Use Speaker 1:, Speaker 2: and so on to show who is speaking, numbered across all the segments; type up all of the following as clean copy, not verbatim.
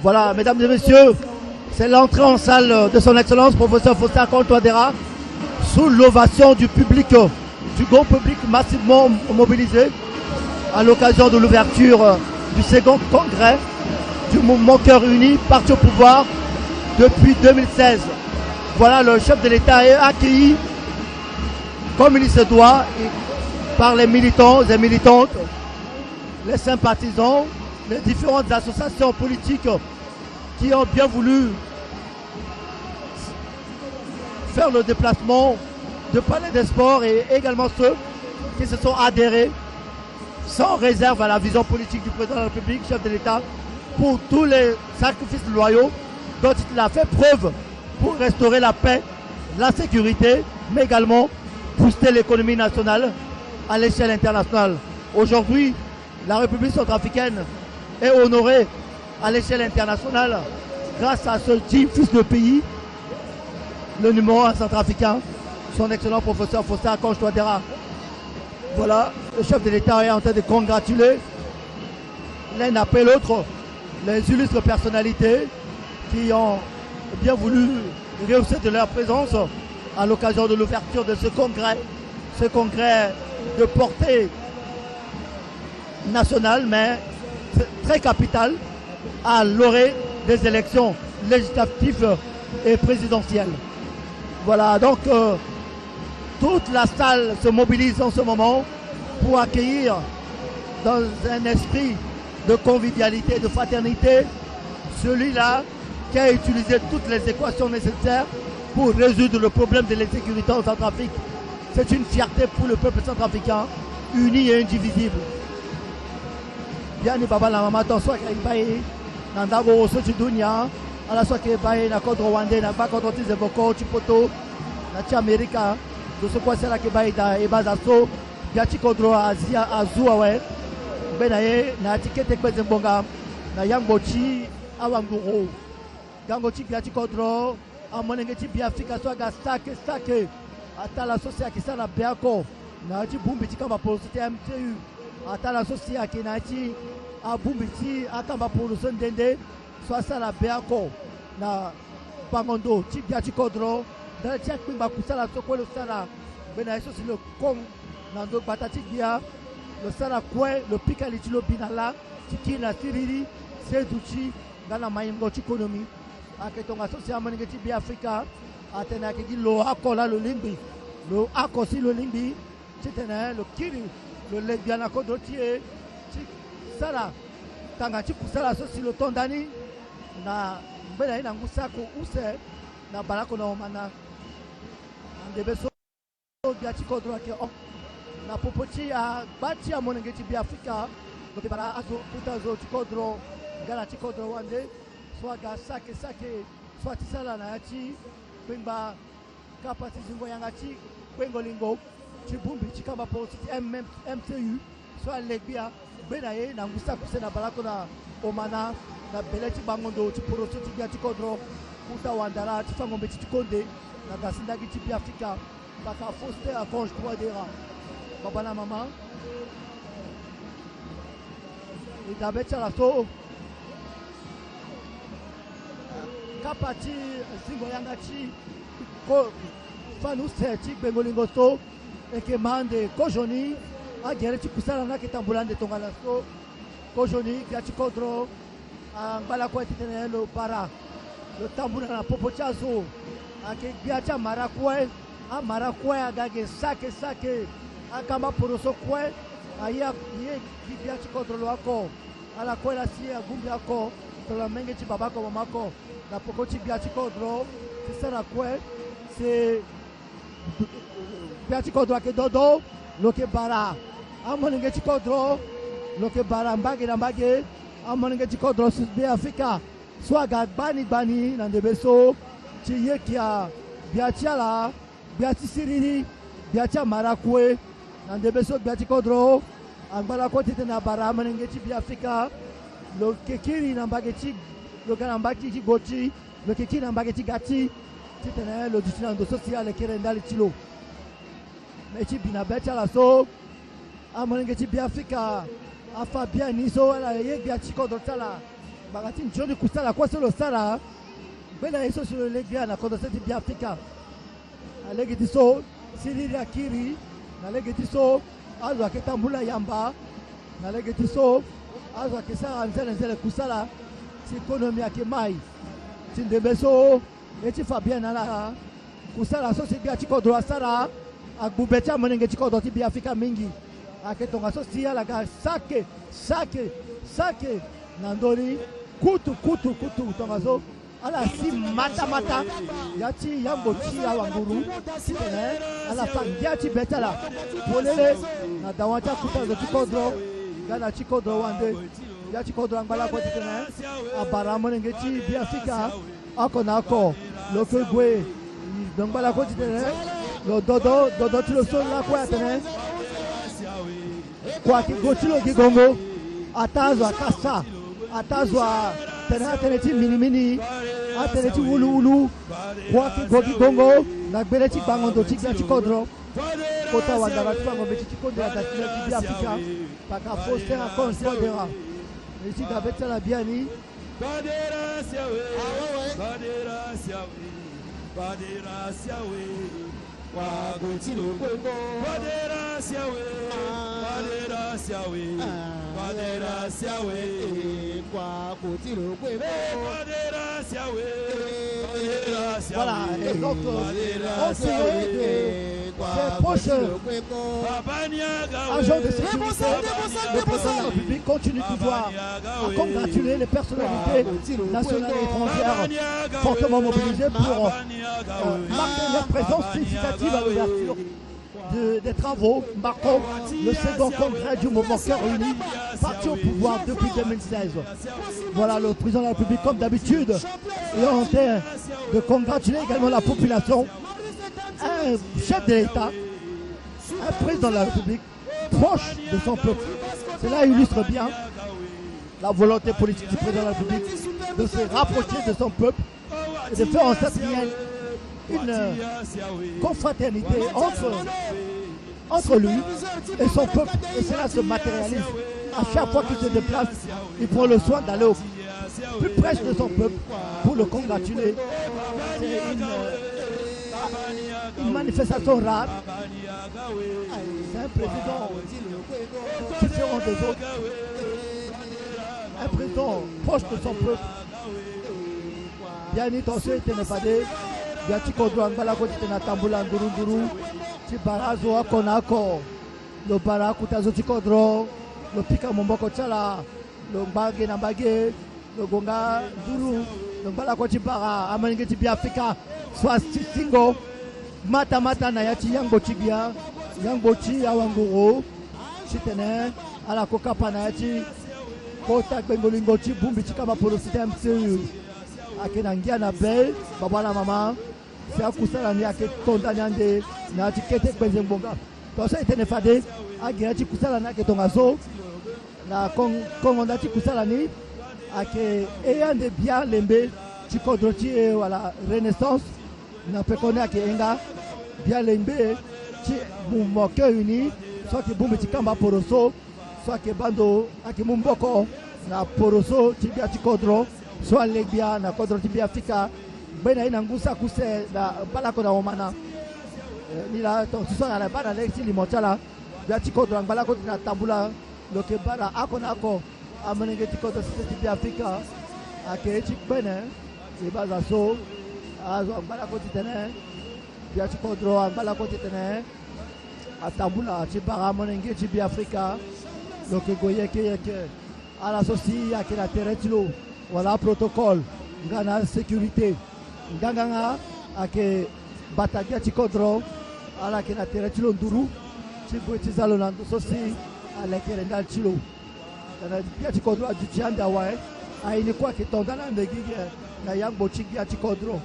Speaker 1: Voilà, mesdames et messieurs, c'est l'entrée en salle de son excellence, professeur Faustin Archange Touadéra, sous l'ovation du public, du grand public massivement mobilisé à l'occasion de l'ouverture du second congrès du mouvement Cœur Uni, parti au pouvoir depuis 2016. Voilà, le chef de l'État est accueilli comme il se doit par les militants et militantes, les sympathisants, les différentes associations politiques qui ont bien voulu faire le déplacement de Palais des Sports et également ceux qui se sont adhérés sans réserve à la vision politique du président de la République, chef de l'État, pour tous les sacrifices loyaux dont il a fait preuve pour restaurer la paix, la sécurité, mais également booster l'économie nationale à l'échelle internationale. Aujourd'hui, la République centrafricaine est honorée à l'échelle internationale grâce à ce digne fils de pays, le numéro 1 centrafricain, son excellent professeur Faustin Archange Touadéra. Voilà, le chef de l'État est en train de congratuler l'un après l'autre les illustres personnalités qui ont bien voulu rehausser de leur présence à l'occasion de l'ouverture de ce congrès de portée nationale, mais très capitale, à l'orée des élections législatives et présidentielles. Voilà, donc toute la salle se mobilise en ce moment pour accueillir dans un esprit de convivialité, de fraternité, celui-là qui a utilisé toutes les équations nécessaires pour résoudre le problème de l'insécurité en Centrafrique. C'est une fierté pour le peuple centrafricain, uni et indivisible. Yani baba la mama to soit ibaye na ndago oso ci dunia ala soit ke baye na contre Rwanda na ba contre tes evoko ci poto na ci America do so kwa sala ke baye da e baza so ya ci contre Asia azua we bena ye na tikete kweze mbonga na yango ci awanguro yango ci ya ci contre amonenge ci bi Afrika so ga stake atala sosia ki sala biako na ci bumbi ci kama posite MTU atala sosia ki na ci abumbi ci akamba poluso ndende so asala biako na bangondo ci ya ci contre dans ci akpimba kusala soko le sala bena eso si le kong na ndo batati dia le sala kwe le pikali ci lo binala ci kina siriri seduchi ngana mayingo ci économie aketonga sosia amonenge ci bi Afrika atena ke di lo akola lo limbi lo akosi lo limbi titena lo kiri lo lesbiana kodotie ci sala tanga ci kusala sosi lo tondani na mbela ina ngusako use na balako na omana ndebe so dia ci kodro ke o na popochi a bati a monenge ci bi Afrika lo ke bara azo putazo ci kodro ngala ci kodro wande swaga sake swati sala na ci kwemba kapati zingo yanga ci kwengo lingo ci bumbi ci kamba po ci MTU soit legbia benaye na ngusa kusena balako na omana na bele ci bangondo ci poro ci bia ci kodro kuta wandara ci fangombe ci konde na gasindagi ci bi Afrika baka Faustin Archange Touadéra baba na mama idabecha la so kapati zingo yanga ci ko fanu seti bengolingo so eke mande kojoni agere ci kusala na kitambulande tongala so kojoni kia ci kodro ngala ko etene lo para lo tambula na popo chazo ake bia cha marakwe a marakwe agage sake akamba poroso kwe aya ye bia ci kodro lo ako ala ko la si agumbi ako to la menge ci babako mamako na poko ci bia ci kodro ci sara kwe c'est Biati kodro ake dodo loke bara amonenge chikodro loke bara mbage na mbage amonenge chikodro bi Afrika swaga bani na ndebeso chiyekia biati ala biati siriri biati marakwe na ndebeso biati kodro angbala ko tete na bara amonenge bi Afrika loke kiri na mbage chi loke na mbage chi gochi loke kiri na mbage chi gati tete lo ditinando sociale kere ndali chilo mechi bina becha la so amonenge bi Afrika a Fabiani so ala yegi a chikodo tala bagati njoni kusala kwa solo sala bela eso sur legia na kodo seti biafika alegi so Siriri Akiri na legi so azwa ketambula yamba na legi so azwa kesara nzele kusala si ekonomi yake mai tindembeso eti Fabien ala kusala so si bia chikodo asala agbubecha monenge chikodo ti biafika mingi aketonga so si ala ga sake nandori kutu tonga so ala si mata yachi yango chi awanguru ala fangiachi betala polele na dawacha kuta zo chikodro gana chikodro wande ya chikodro angala ko titene abaramo ngechi biafika ako lokegwe dongala ko titene lo dodo tilo so la kwa tene kwa kigotilo kigongo atazwa kasa atazwa tene ti mini ateneti wulu kwa kigogi gongo na beleti bangondo tigya chikodro kota wandara tipango beti chikodro ya dasile tibia Afrika paka foster a konsidera ici d'abeta la biani badera siawe kwa gotilo gongo badera siawe kwa gotilo gongo badera siawe. Voilà, et donc conseiller de ces proches agents de sécurité, le président de la République continue toujours à congratuler les personnalités nationales et étrangères fortement mobilisées pour marquer leur présence significative à l'ouverture des travaux marquant le second congrès du mouvement Cœur Uni, parti au pouvoir depuis 2016. Voilà, le président de la République, comme d'habitude, est en train de congratuler également la population, un chef de l'État, un président de la République proche de son peuple. Cela illustre bien la volonté politique du président de la République de se rapprocher de son peuple et de faire en sorte qu'il y ait une confraternité entre lui et son peuple, et cela se matérialise. À chaque fois qu'il se déplace, il prend le soin d'aller au plus près de son peuple pour le congratuler. C'est une manifestation rare. C'est un président différent des autres, un président proche de son peuple. Bien intentionné, ya chikodro angala ko tena tambula nduru chibarazo akonako lo baraku tazo chikodro lo pika momboko chala lo mbage na mbage lo gonga nduru lo bala ko chibara amaninge chibiafika swa singo mata na yachi yango chibia yango chi awanguro chitene ala ko kapana yachi kota bengolingo chibumbi chikama polo system se akenangia na bel babana mama c'est à kusala ni ake tonda nyande na tikete kwenze mbonga to so itene fade age ati kusala na ke tonga so na kongo ndati kusala ni ake eyande bien lembe chikodroti e wala renaissance na pekone ake enga bien lembe chi mouvement Cœur Uni so ke bumbi tikamba poroso so ke bando ake mumboko na poroso tibia chikodro so legbia na kodro tibia Afrika bena ina ngusa kuse na bala ko na omana ni la to so na bana lexi limotala ya chikodro bala ko na tabula loke bara ako amenenge chikodro siti bi Afrika ake chikbene e baza so azo bala ko titene ya chikodro bala ko titene atabula chibara amenenge chibi Afrika loke goyeke yeke ala sosi ake la teretilo voilà protocole ngana sécurité nganga ake batagia chikodro ala kina tere chilo nduru chibu chizalo na sosi ala kerenda chilo kana pia chikodro ajichanda wae aini kwa kitondana ndegige na yango chigia chikodro.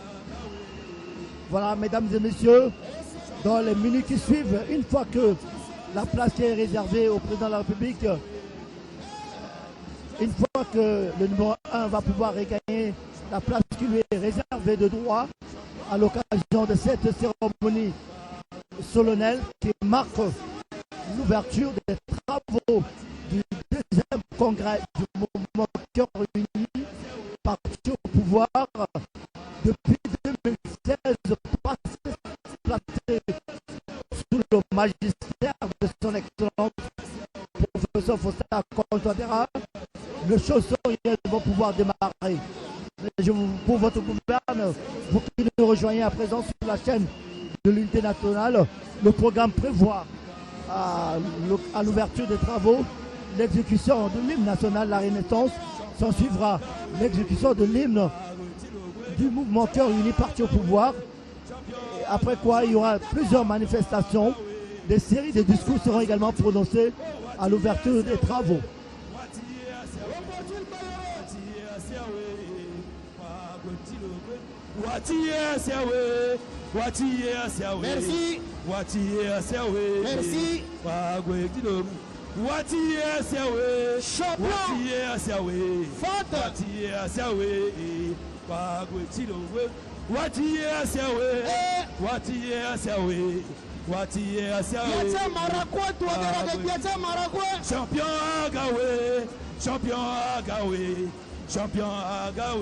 Speaker 1: Voilà, mesdames et messieurs, dans les minutes qui suivent, une fois que la place est réservée au président de la République, une fois que le numéro 1 va pouvoir regagner la place qui lui est réservée de droit à l'occasion de cette cérémonie solennelle qui marque l'ouverture des travaux du deuxième congrès du mouvement Cœur Uni, parti au pouvoir depuis 2016, placé sous le magistère de son excellence, professeur Faustin Contadera. Les choses sérieuses vont pouvoir démarrer. Pour votre gouverne, vous qui nous rejoignez à présent sur la chaîne de l'unité nationale, le programme prévoit à l'ouverture des travaux l'exécution de l'hymne national La Renaissance. S'en suivra l'exécution de l'hymne du mouvement Cœur Uni, parti au pouvoir. Et après quoi, il y aura plusieurs manifestations. Des séries de discours seront également prononcés à l'ouverture des travaux.
Speaker 2: Merci. Merci.
Speaker 3: Champion Agawe, champion Agawe,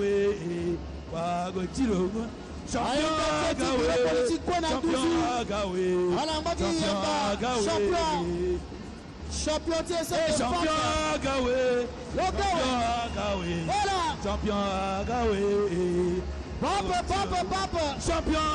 Speaker 3: champion Agawe, champion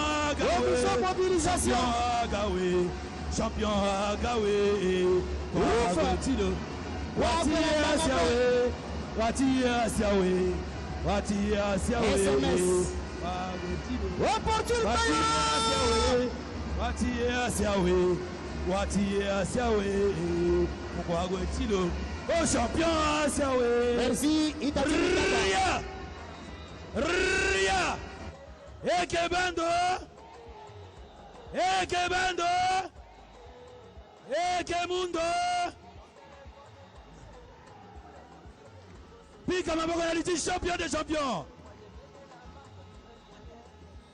Speaker 2: Merci.
Speaker 3: Ria. Ria. Ekebando. Ekebando. Ekemundo. Pika maboko na liti champion des champions.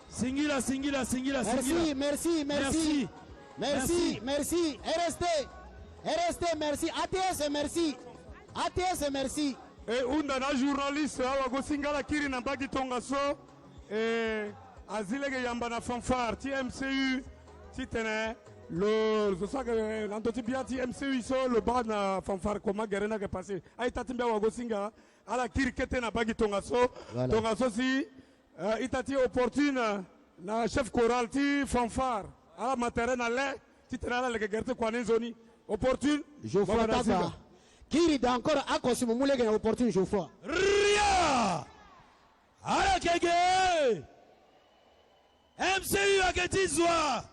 Speaker 3: Singila.
Speaker 2: Merci, merci, merci. Merci, merci. RST, merci. ATS, merci. ATS, merci.
Speaker 4: Et unda na journaliste awa go singala kiri na bagi tongaso azilege yamba na fanfare ti MCU ti tene le je sais que l'entoti bien ti MCU so le bas na fanfare comment gerena ke passé ay tatimbe awa go singa ala kiri kete na bagi tongaso tongaso si itati opportune na chef choral ti fanfare ala matériel na le ti tene ala le gerte kwa nzoni opportune
Speaker 2: je vois d'abord Kiri d'encore à consommer moulé qui est opportun, je vois.
Speaker 3: Ria! Ala kege! MCU aketizwa!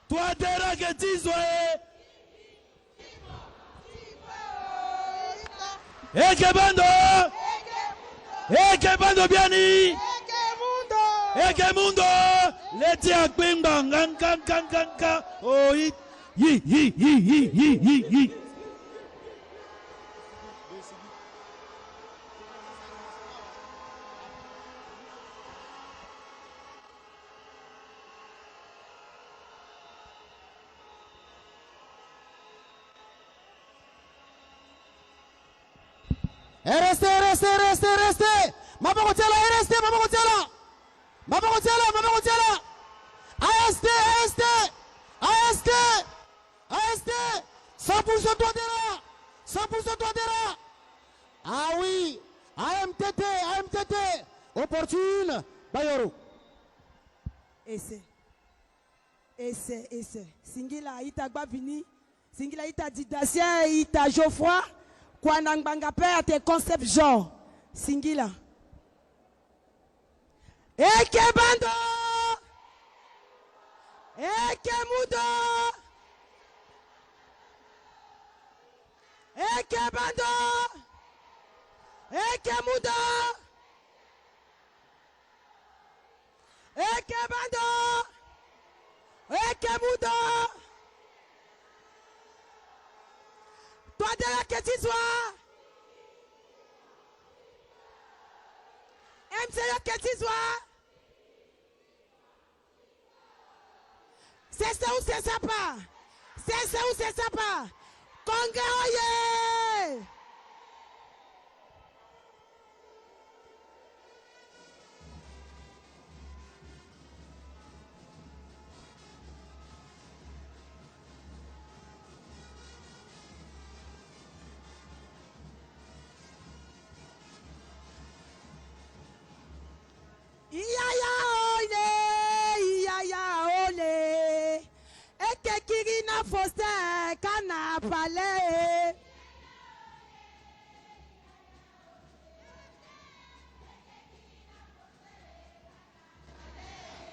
Speaker 3: Toi dera aketizwa Ekebando! Ekebando biani! Ekemundo! Leti akbimba ngan. Oh yi.
Speaker 2: Restez. Maman Restez. AST 100% Touadéra. Ah oui, AMTT, opportune, Bayoro.
Speaker 5: Ese. Singila ita Gbavini, Singila ita Didacia, ita Geoffroy, Kwanangbanga Père, tes concepts genre. Singila. Ekebando! Ekemudo! Ekebando! Ekemudo! Ekebando! Ekemudo! Toi de la Ketizwa! MCO Ketizwa! C'est ça ou c'est ça pas? C'est ça ou c'est ça pas? Congrès, oye! Iya ole, eke kirina foste kana pale.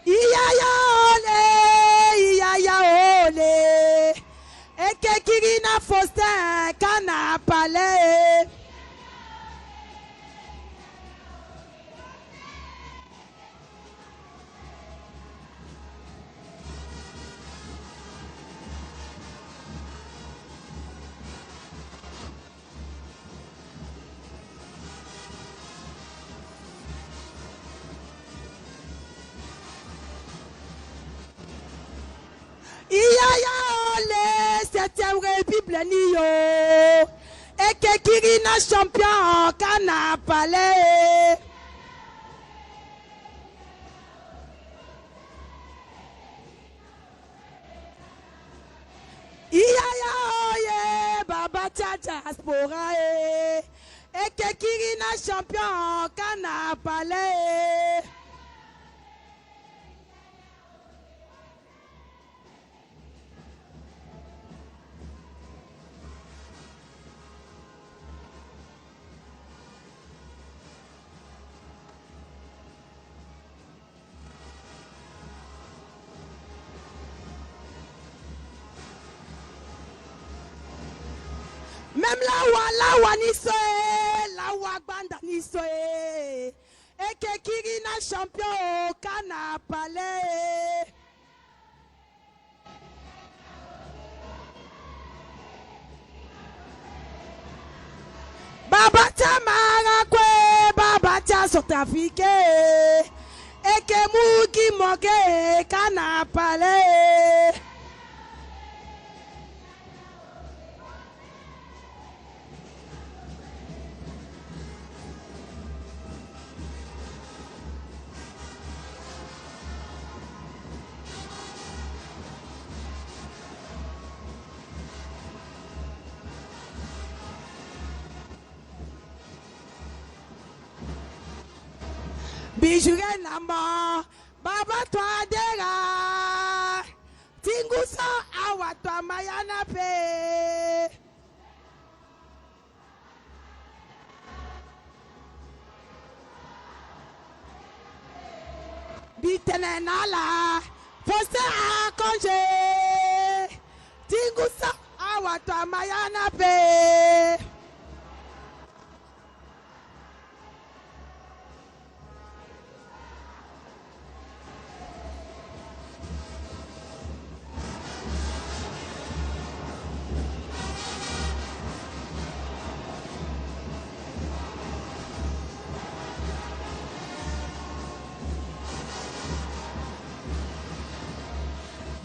Speaker 5: Iya ole, eke kirina foste kana pale. Iya ole, 7e République niyo. Eke kirina champion kana pale. Iya oye, baba chacha aspora e. Eke kirina champion kana pale. Même la wa ni soe, la wa banda ni soe. Eke kirina champion kana pale. Baba tamara kwe, baba ta sotafike. Eke mugi moge kana pale. Bijure namba, baba toi dera, tingusa awa toi mayana pe. Bitene nala, foste a konje, tingusa awa toi mayana pe.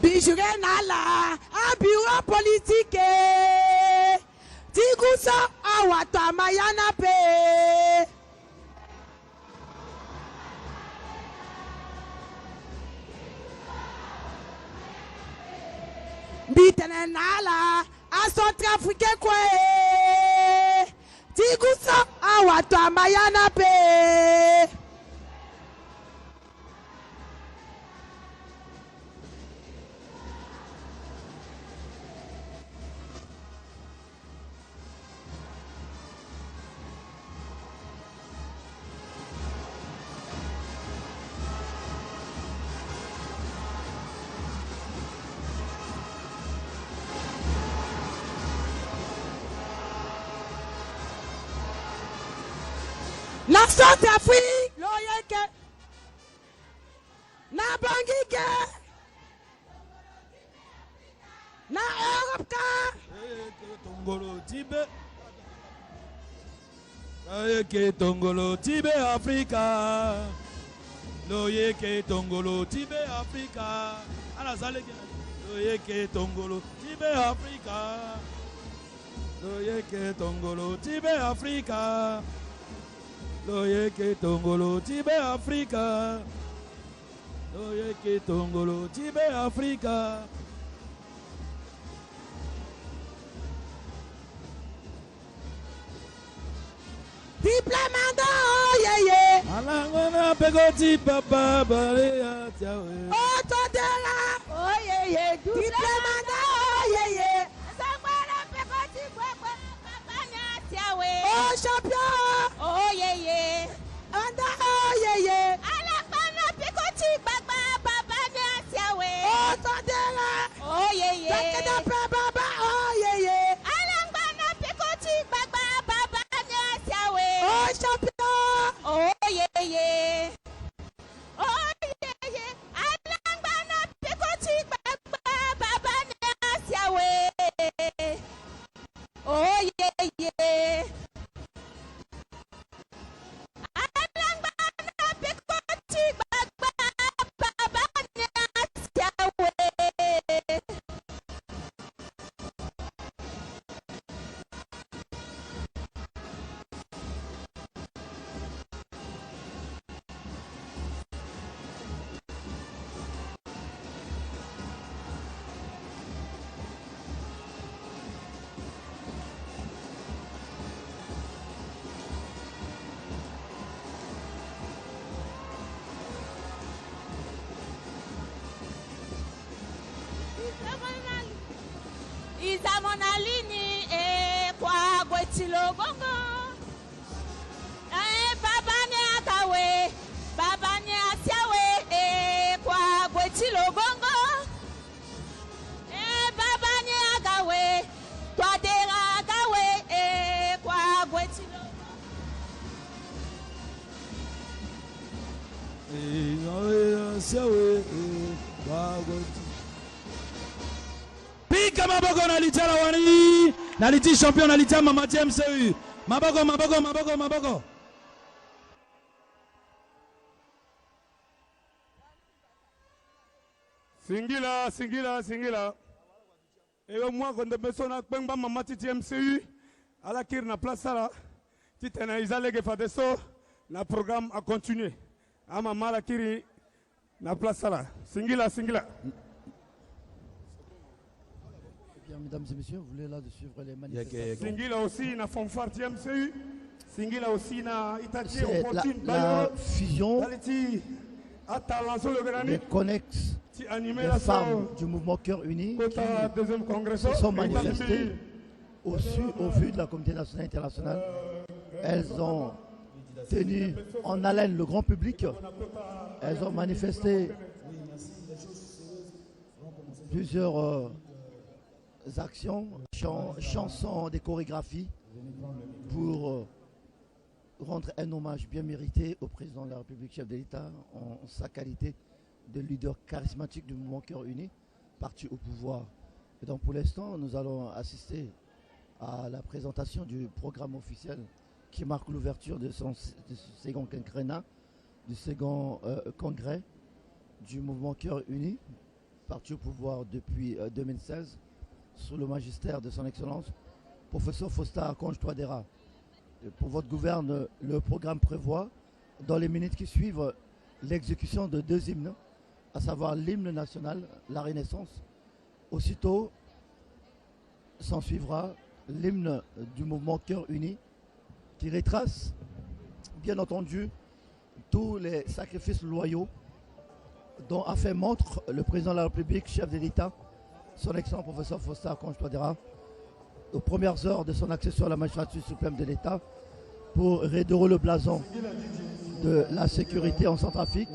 Speaker 5: Bijure nala, a bureau politique. Tigusa awata mayana pe. Bitene nala, a Centrafrique kwe. Tigusa awata mayana pe. La Centrafrique, l'Oyeke, na Bangike, na Europe ka.
Speaker 3: Tongolo Tibet. Loyeke Tongolo Tibet Africa. Loyeke Tongolo Tibet Africa. Ala zaleke. Loyeke Tongolo, Tibet Africa. Loyeke Tongolo, Tibet Africa. Loyeke Tongolo, Tibet Africa. Loyeke Tongolo, Tibet Africa.
Speaker 5: Diplamando, oh yeah yeah.
Speaker 3: Alangona pegoti papa balea tiawe.
Speaker 5: Oh todela, oh yeah yeah. Diplamando, oh yeah yeah.
Speaker 6: Sangwara pegoti papa nya tiawe.
Speaker 5: Oh champion,
Speaker 6: Oh yeah yeah.
Speaker 5: anda oh yeah yeah.
Speaker 6: Alangona pegoti papa nya tiawe.
Speaker 5: Oh todela,
Speaker 6: Oh yeah yeah.
Speaker 5: takeda baba, oh yeah yeah.
Speaker 6: Alangona pegoti papa nya tiawe.
Speaker 5: Oh champion.
Speaker 6: Oh yeah yeah. Oh yeah yeah. Alangona pegoti papa nya tiawe. Oh yeah yeah. Alangona pegoti papa nya tiawe. Izamonalini kwa gwetilogongo babane akawe babane atiawe kwa gwetilogongo babane agawe twadera agawe kwa gwetilogongo
Speaker 3: Siawe bagoti. Pika maboko na litala wani. Na liti champion na liti mama TMCU. Maboko.
Speaker 4: Singila. Et moi, quand on a besoin de maman TMCU, à la kir na place là, titana izalege fadeso, na programme a continuer. À maman la kiri na place là. Singila.
Speaker 1: Bien, mesdames et messieurs, vous voulez là de suivre les manifestations.
Speaker 4: Singila aussi na fanfare TMCU. Singila aussi na Itachi.
Speaker 1: C'est
Speaker 4: On continue.
Speaker 1: la fusion des connexes des femmes du mouvement Cœur Uni qui se sont manifestées au vu de la communauté nationale et internationale. Elles ont tenu en haleine le grand public. Elles ont manifesté plusieurs actions, chansons, des chorégraphies pour rendre un hommage bien mérité au président de la République, chef de l'État, en sa qualité de leader charismatique du mouvement Cœur Uni, parti au pouvoir. Et donc pour l'instant, nous allons assister à la présentation du programme officiel qui marque l'ouverture de ce second quinquennat, du second congrès du mouvement Cœur Uni, parti au pouvoir depuis 2016, sous le magistère de son Excellence, professeur Faustin Archange Touadéra. Pour votre gouverne, le programme prévoit, dans les minutes qui suivent, l'exécution de 2 hymnes, à savoir l'hymne national, la Renaissance. Aussitôt, s'en suivra l'hymne du mouvement Cœur Uni, qui retrace, bien entendu, tous les sacrifices loyaux dont a fait montre le président de la République, chef de l'État, son excellent professeur Faustin Archange Touadéra, aux premières heures de son accession à la magistrature suprême de l'État, pour redorer le blason de la sécurité en Centrafrique,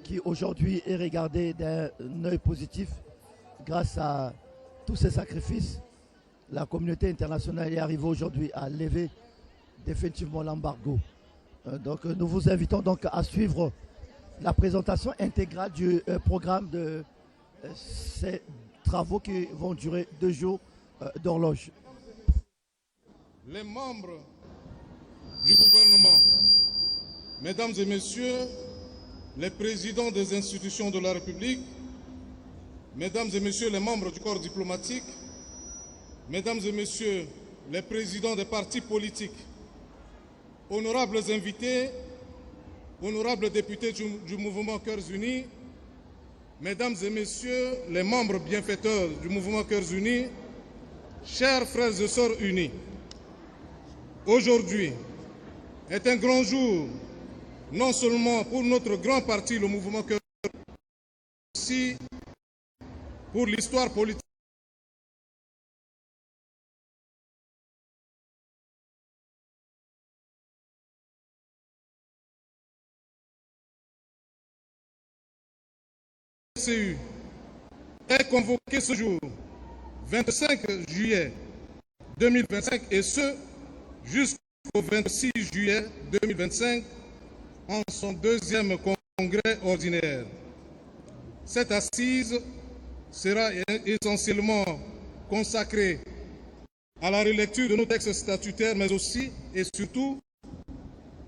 Speaker 1: qui aujourd'hui est regardé d'un œil positif grâce à tous ces sacrifices. La communauté internationale est arrivée aujourd'hui à lever définitivement l'embargo. Donc nous vous invitons donc à suivre la présentation intégrale du programme de ces travaux qui vont durer 2 jours d'horloge.
Speaker 7: Les membres du gouvernement, mesdames et messieurs, les présidents des institutions de la République, Mesdames et messieurs les membres du corps diplomatique, mesdames et messieurs les présidents des partis politiques, honorables invités, honorables députés du mouvement Cœurs Unis, mesdames et messieurs les membres bienfaiteurs du mouvement Cœurs Unis, chers frères et sœurs unis, aujourd'hui est un grand jour, non seulement pour notre grand parti, le mouvement Cœurs Unis, mais aussi pour l'histoire politique. CU est convoqué ce jour, 25 juillet 2025, et ce, jusqu'au 26 juillet 2025, en son deuxième congrès ordinaire. Cette assise sera essentiellement consacrée à la relecture de nos textes statutaires, mais aussi et surtout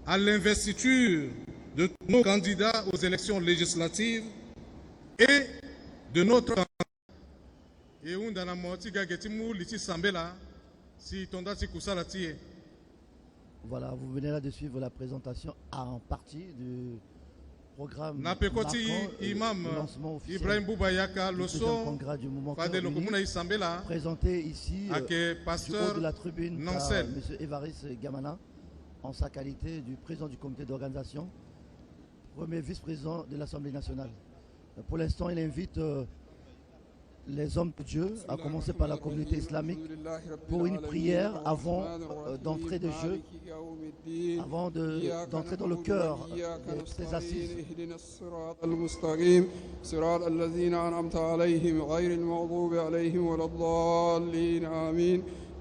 Speaker 7: à l'investiture de nos candidats aux élections législatives et de notre
Speaker 1: Voilà, vous venez là de suivre la présentation en partie du programme
Speaker 7: Napekoti Imam Ibrahim Boubayaka Loso
Speaker 1: congrès du mouvement
Speaker 7: Fadel Okumuna Isambela
Speaker 1: présenté ici
Speaker 7: pasteur
Speaker 1: de la tribune par
Speaker 7: Nancel.
Speaker 1: M. Évariste Gamana en sa qualité du président du comité d'organisation, premier vice-président de l'Assemblée nationale. Pour l'instant, il invite les hommes de Dieu, à commencer par la communauté islamique, pour une prière avant d'entrer de jeu, avant d'entrer dans le cœur de ces assises.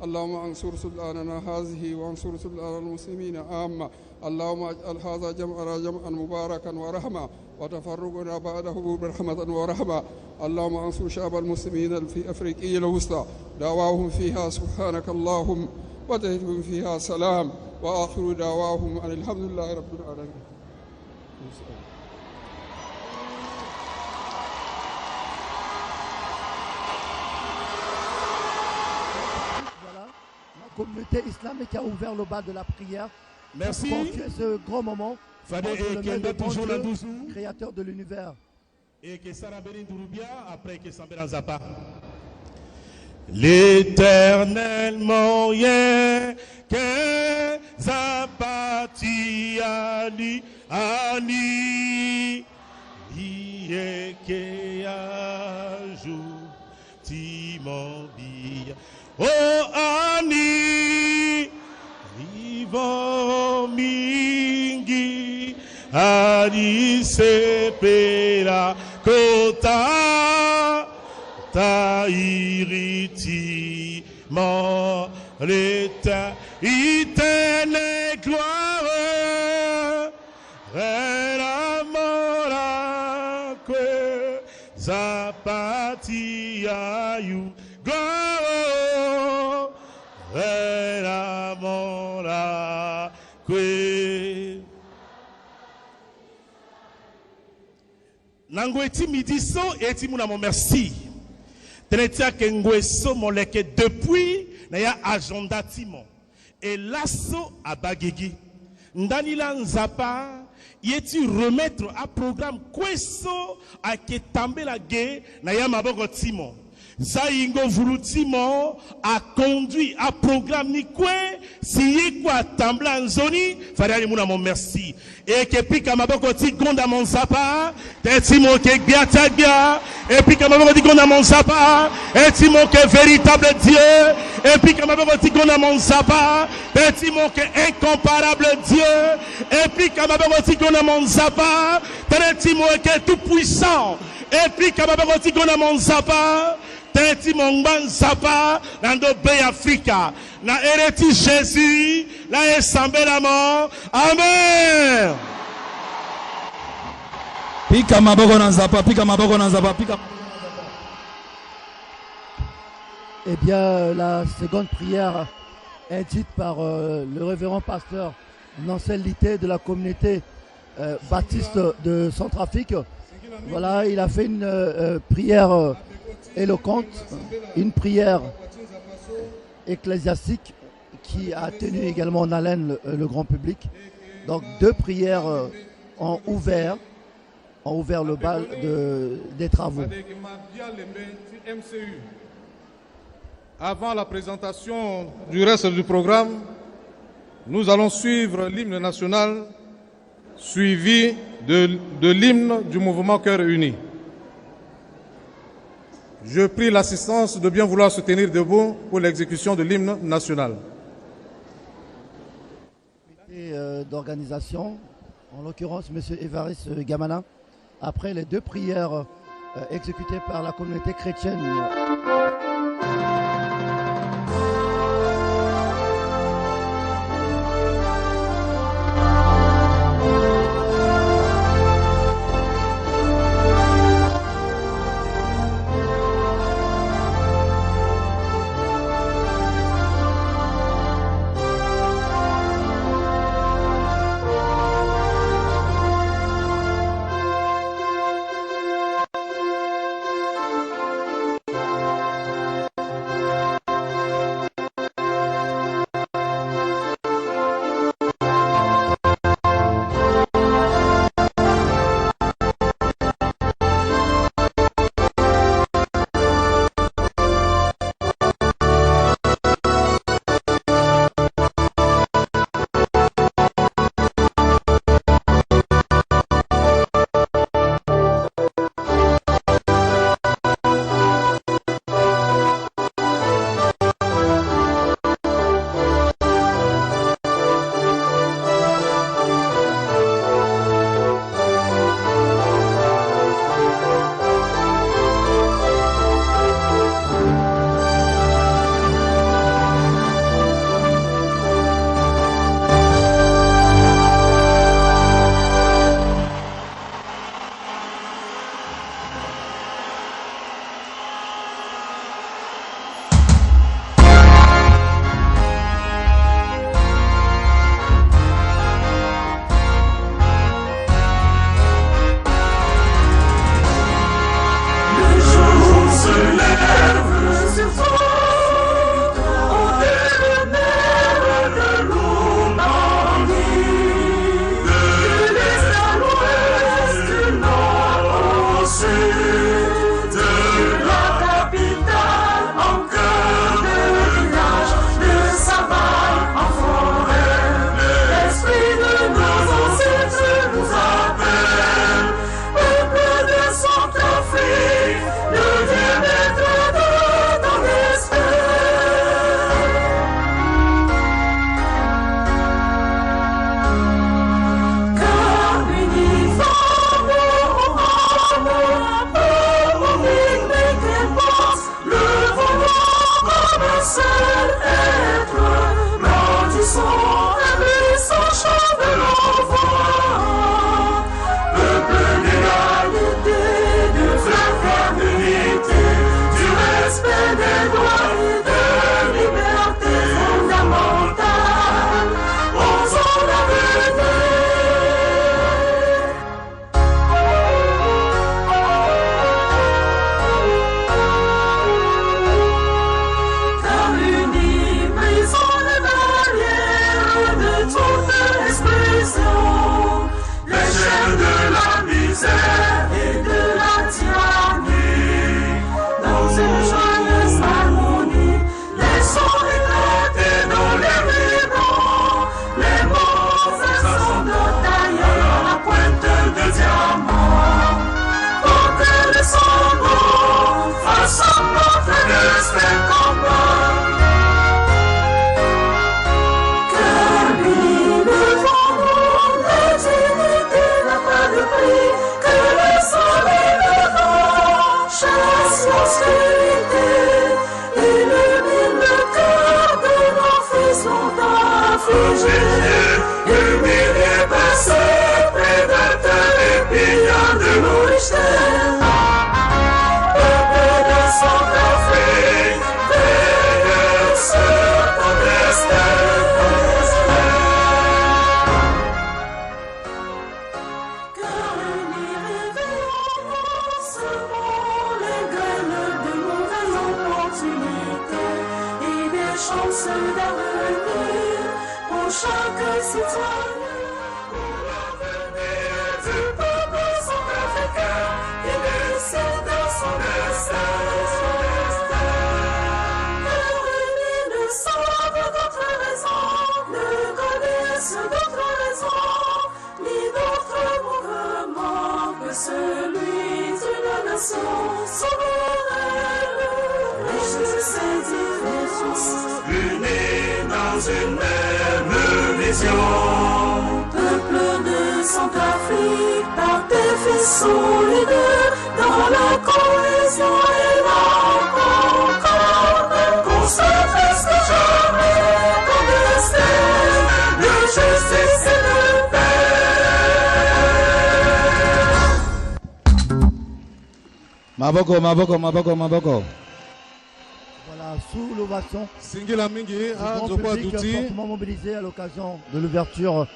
Speaker 8: اللهم انصر سلطاننا هذه وانصر سلطان المسلمين عامة. اللهم اجعل هذا جمعنا جمعا مباركا ورحمة وتفرقنا بعده برحمة ورحمة. اللهم انصر شعب المسلمين في افريقيا الوسطى، دعواهم فيها سبحانك اللهم وتهدهم فيها سلام، واخر دعواهم ان الحمد لله رب العالمين.
Speaker 1: Communauté islamique a ouvert le bal de la prière.
Speaker 3: Merci.
Speaker 1: Pour ce grand moment.
Speaker 3: Fadé
Speaker 1: entre le maître de bon
Speaker 3: toujours la
Speaker 1: Dieu,
Speaker 3: douceur.
Speaker 1: créateur de l'univers.
Speaker 3: Et que Sarah Bénin Dourubia, après que Sambela Zapa. L'éternel moyen que Zapati Ali Ani Lié que Ajou Timobia. Oh Ani Ivo Mingi Ani Sepera Kota Tairiti Mon l'état Itene gloire Renamora Que Zapati Ayou Go Renamora Que Nangweti midiso eti muna mon merci. Tenetia kengweso moleke depuis na ya agenda timo. Et lasso à Bagigi. Ndanila nzapa yeti remettre à programme kweso a ketambe la ge na ya maboko timo. Zaingo Voulutimo a conduit à programme ni kwe si quoi tambla nzoni fallait mouna mon merci et que puis kamaboko ti gonda mon sapa timo ke biata bia et puis kamaboko ti gonda mon sapa et timo ke véritable Dieu et puis kamaboko ti gonda mon sapa timo ke incomparable Dieu et puis kamaboko ti gonda mon sapa timo ke tout puissant et puis kamaboko ti gonda mon sapa Tenti mongban sapa nando bay Africa na ereti Jésus la esambe la mort. Amen. Pika maboko na zapa, pika maboko na zapa, pika.
Speaker 1: Eh bien, la seconde prière est dite par le révérend pasteur Nancel Lité de la communauté baptiste de Centrafrique. Voilà, il a fait une prière éloquente, une prière ecclésiastique qui a tenu également en haleine le grand public. Donc 2 prières ont ouvert le bal des travaux.
Speaker 7: Avant la présentation du reste du programme, nous allons suivre l'hymne national suivi de l'hymne du mouvement Cœur Uni. Je prie l'assistance de bien vouloir se tenir debout pour l'exécution de l'hymne national.
Speaker 1: D'organisation, en l'occurrence M. Évariste Gamana, après les 2 prières exécutées par la communauté chrétienne.
Speaker 9: Les graines de promesses d'avenir pour chaque citoyen, pour l'avenir du peuple centrafricain qui décide de son destin. Réunis ne savent d'autres raisons, ne connaissent d'autres raisons, ni d'autres mouvements que celui d'une nation souveraine, riche et différence, unis dans une même vision. Peuple de Centrafrique, par tes fils solidaires, dans la cohésion et la concorde, qu'on se fasse que jamais ton destin de justice et de
Speaker 10: Maboko, Maboko, Maboko, Maboko.
Speaker 1: Voilà, sous l'ovation.
Speaker 7: Singila mingi,
Speaker 1: Le grand public fortement mobilisé à l'occasion de l'ouverture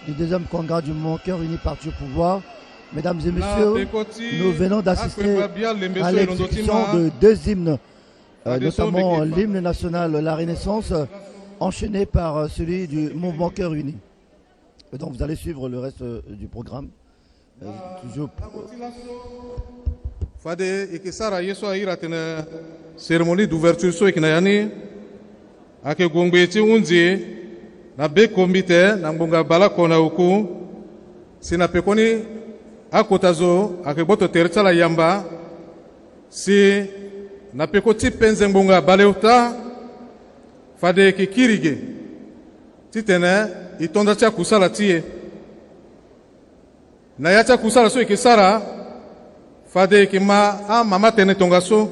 Speaker 1: du deuxième congrès du mouvement Cœur Uni Parti au pouvoir. Mesdames et messieurs, nous venons d'assister à l'exécution de deux hymnes, notamment l'hymne national La Renaissance, enchaîné par celui du mouvement Cœur Uni. Et donc vous allez suivre le reste du programme. Toujours.
Speaker 7: Fade ikisara yeso aira tena cérémonie d'ouverture so ikinayani ake gongbe unzi na be komite na mbonga bala kona uku sina pekoni akotazo ake boto tertsala yamba si na pekoti penze mbonga baleuta fade kikirige titene itonda cha kusala tie na yacha kusala so ikisara Fade Kima a Mama Tenetongaso.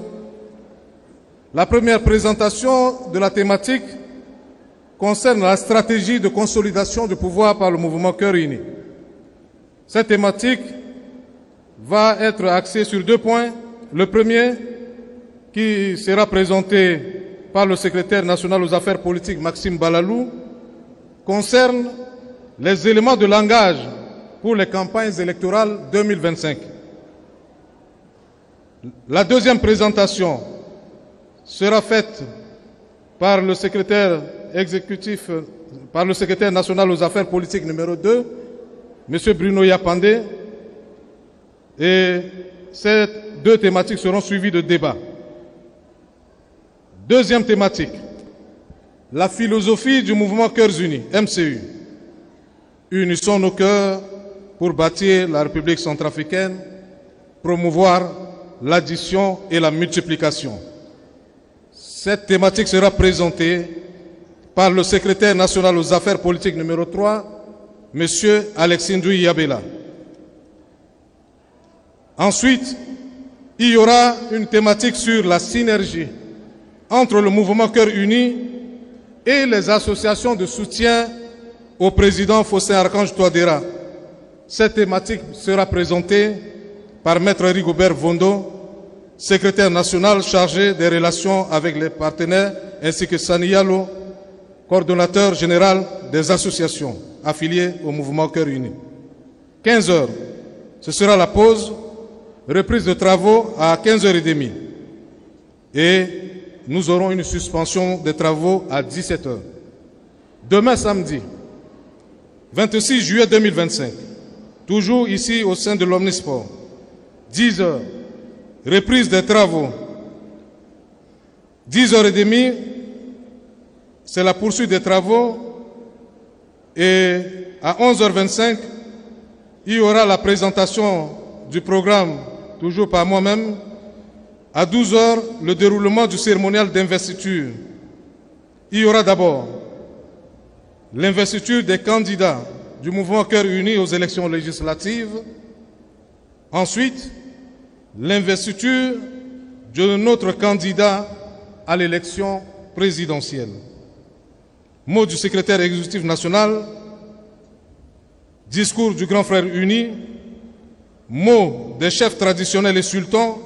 Speaker 7: La première présentation de la thématique concerne la stratégie de consolidation du pouvoir par le mouvement Cœur Uni. Cette thématique va être axée sur deux points. Le premier, qui sera présenté par le secrétaire national aux affaires politiques Maxime Balalou, concerne les éléments de langage pour les campagnes électorales 2025. La deuxième présentation sera faite par le secrétaire exécutif, par le secrétaire national aux affaires politiques numéro 2, M. Bruno Yapandé, et ces deux thématiques seront suivies de débats. Deuxième thématique, la philosophie du mouvement Cœurs Unis, MCU. Unissons nos cœurs pour bâtir la République centrafricaine, promouvoir l'addition et la multiplication. Cette thématique sera présentée par le secrétaire national aux affaires politiques numéro 3, M. Alexandru Yabela. Ensuite, il y aura une thématique sur la synergie entre le mouvement Cœur Uni et les associations de soutien au président Faustin Archange Touadéra. Cette thématique sera présentée par Maître Rigobert Vondo, secrétaire national chargé des relations avec les partenaires, ainsi que Sani Yalo, coordonnateur général des associations affiliées au mouvement Cœur Uni. 15 heures, ce sera la pause, reprise de travaux à 15h30. Et nous aurons une suspension des travaux à 17 heures. Demain samedi, 26 juillet 2025, toujours ici au sein de l'Omnisport, 10 heures, reprise des travaux. 10h30, c'est la poursuite des travaux. Et à 11h25, il y aura la présentation du programme, toujours par moi-même. À 12h, le déroulement du cérémonial d'investiture. Il y aura d'abord l'investiture des candidats du mouvement Cœur Uni aux élections législatives. Ensuite, l'investiture de notre candidat à l'élection présidentielle. Mot du secrétaire exécutif national, discours du grand frère uni, mot des chefs traditionnels et sultans,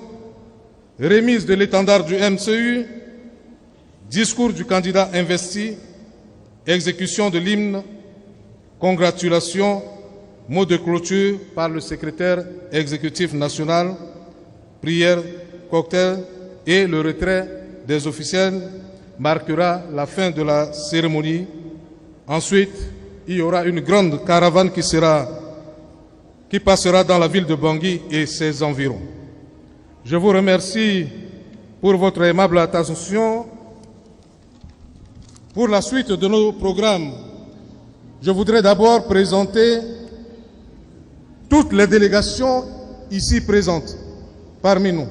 Speaker 7: remise de l'étendard du MCU, discours du candidat investi, exécution de l'hymne, congratulations, mot de clôture par le secrétaire exécutif national, prière, cocktail et le retrait des officiels marquera la fin de la cérémonie. Ensuite, il y aura une grande caravane qui passera dans la ville de Bangui et ses environs. Je vous remercie pour votre aimable attention. Pour la suite de nos programmes, je voudrais d'abord présenter toutes les délégations ici présentes parmi nous.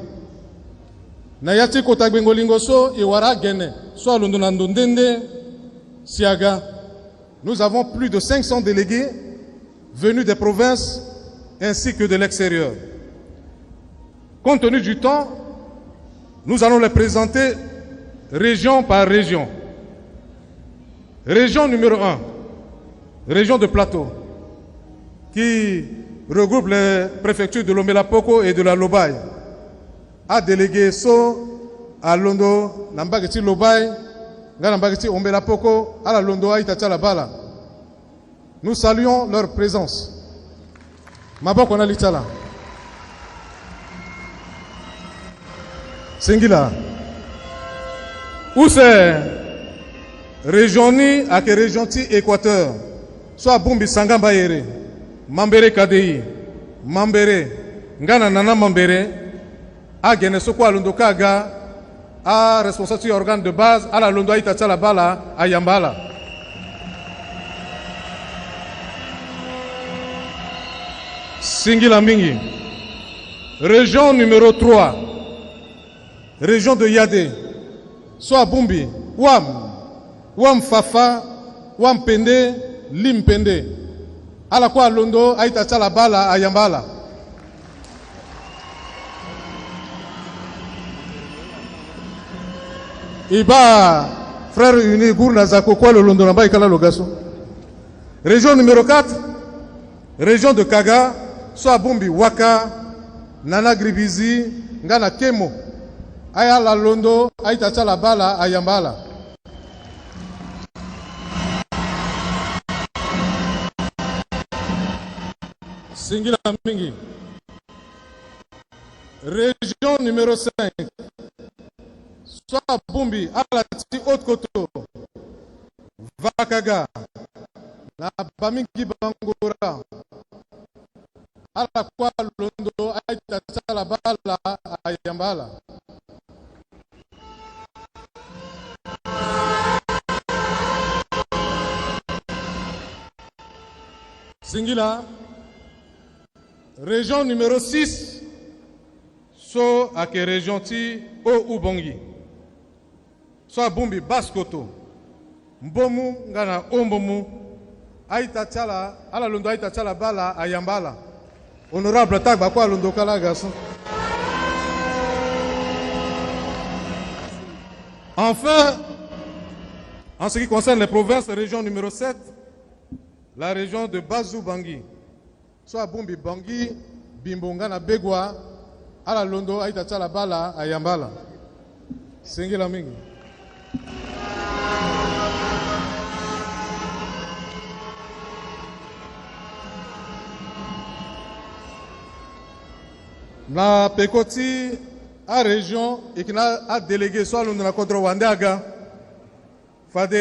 Speaker 7: Nayati Kotagbengolingoso Iwara Gene, soit Londonandondende, Siaga. Nous avons plus de 500 délégués venus des provinces ainsi que de l'extérieur. Compte tenu du temps, nous allons les présenter région par région. Région numéro 1, région de Plateau, qui regroupe les préfectures de Lomela-Poko et de la Lobaye, a délégué So à Londo, Nambageti Lobaye, Nambageti Ombela-Poko, à la Londo, à Itacha Bala. Nous saluons leur présence. Maboko na Litala. Singila. Où c'est région ni à que région ti Équateur, soit Bumbi Sangamba Yere, Mambere Kadei, Mambere, Ngana Nana Mambere, à Genesoko Alondokaga, à responsable organe de base, à la Londo Itacha Bala, à Yambala. Singila Mingi. Région numéro 3, région de Yadé, soit Bumbi, Wam Fafa, Wam Pende, Lim Pende. À la quoi Londo, Aïtacha la Bala, Ayambala. Iba, frère uni, Gourna Zako, quoi le Londo, Namba, Ikala Logaso. Région numéro 4, région de Kaga, soit Bumbi, Waka, Nana Gribizi, Ngana Kemo. Aya la Londo, Aïtacha la Bala, Ayambala. Singila Mingi. Région numéro 5. Soit Bumbi, Alati Haute-Koto, Vakaga, na Bamingi Bangora, à la quoi Londo, Aïtacha la Bala, Ayambala. Singila. Région numéro 6, so à que région ti o Ubongi. So Bumbi Baskoto, Mbomu ngana Ombomu, Aïta Tchala, ala Londo Aïta Tchala Bala, Ayambala. Honorable Tagba quoi Londo Kala garçon. Enfin, en ce qui concerne les provinces, région numéro 7, la région de Bazou Bangui. Soit Bumbi Bangui, Bimbonga na Begwa, ala Londo, Aïtacha la Bala, Ayambala. Singila Mingi. Na Pekoti, à région, et qui a délégué soit Londo na contre Wandaga, Fade,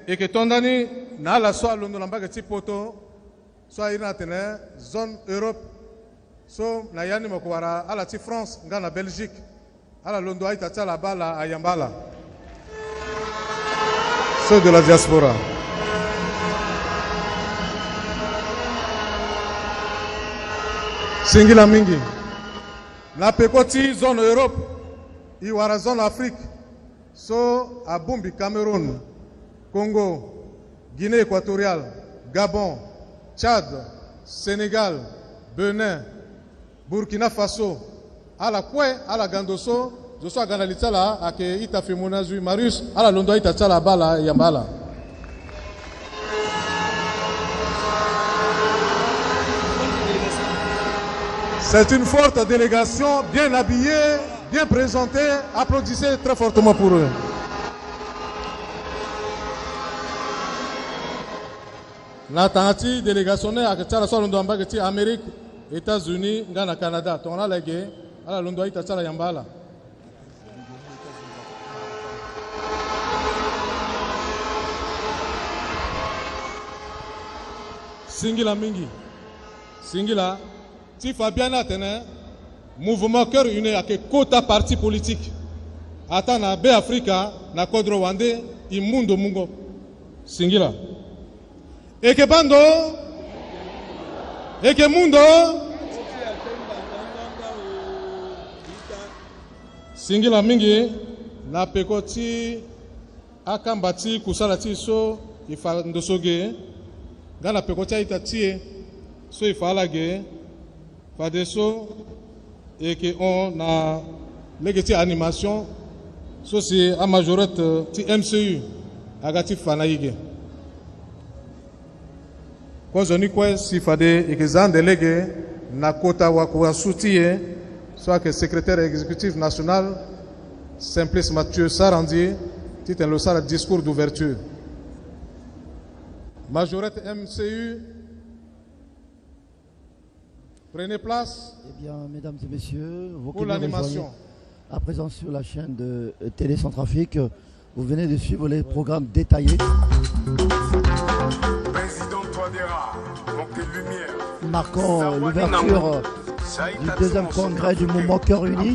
Speaker 7: et que Tondani, na la soit Londo na Mbagati Poto, soit il a zone Europe, so na yani mokwara à la France, ngana Belgique, à la Londo Aïtacha la Bala, Ayambala. Ceux de la diaspora. Singila Mingi. Na Pekoti, zone Europe, Iwara zone Afrique, so à Bumbi, Cameroun, Congo, Guinée équatoriale, Gabon, Tchad, Sénégal, Benin, Burkina Faso, à la Koué, à la Gandoso, je suis à Ganalitala, à que Ita Femonazui, Marius, à la Londo Ita Tchala Bala, Yambala. C'est une forte délégation, bien habillée, bien présentée. Applaudissez très fortement pour eux. La tangati délégation à Tchala soit Londo Ambagati, Amérique, États-Unis, Ghana, Canada. On a légué à la Londo Ita Tchala Yambala. Singila mingi. Singila. Si Fabiana tene mouvement cœur uni avec quota parti politique. Ata na be Afrika na kodro wande imundo mungo. Singila. Eke bando. Eke mundo. Singila mingi na pekoti akambati kusala so ifa ndosoge gana pekoti itatie so ifala ge fadeso et que on a legati animation so c'est a majorette ti MCU agati fanaige kwa zoni kwa si fade et que zan délégué na kota wa kwa soutien soit que secrétaire exécutif national Simplice Mathieu Sarandi titre le discours d'ouverture. Majorette MCU, prenez place.
Speaker 1: Eh bien, mesdames et messieurs, vous
Speaker 7: pour l'animation.
Speaker 1: À présent sur la chaîne de Télé Centrafrique, vous venez de suivre les programmes détaillés.
Speaker 10: Président Touadéra, montée lumière.
Speaker 1: Marquant l'ouverture du deuxième congrès du mouvement Cœur Uni.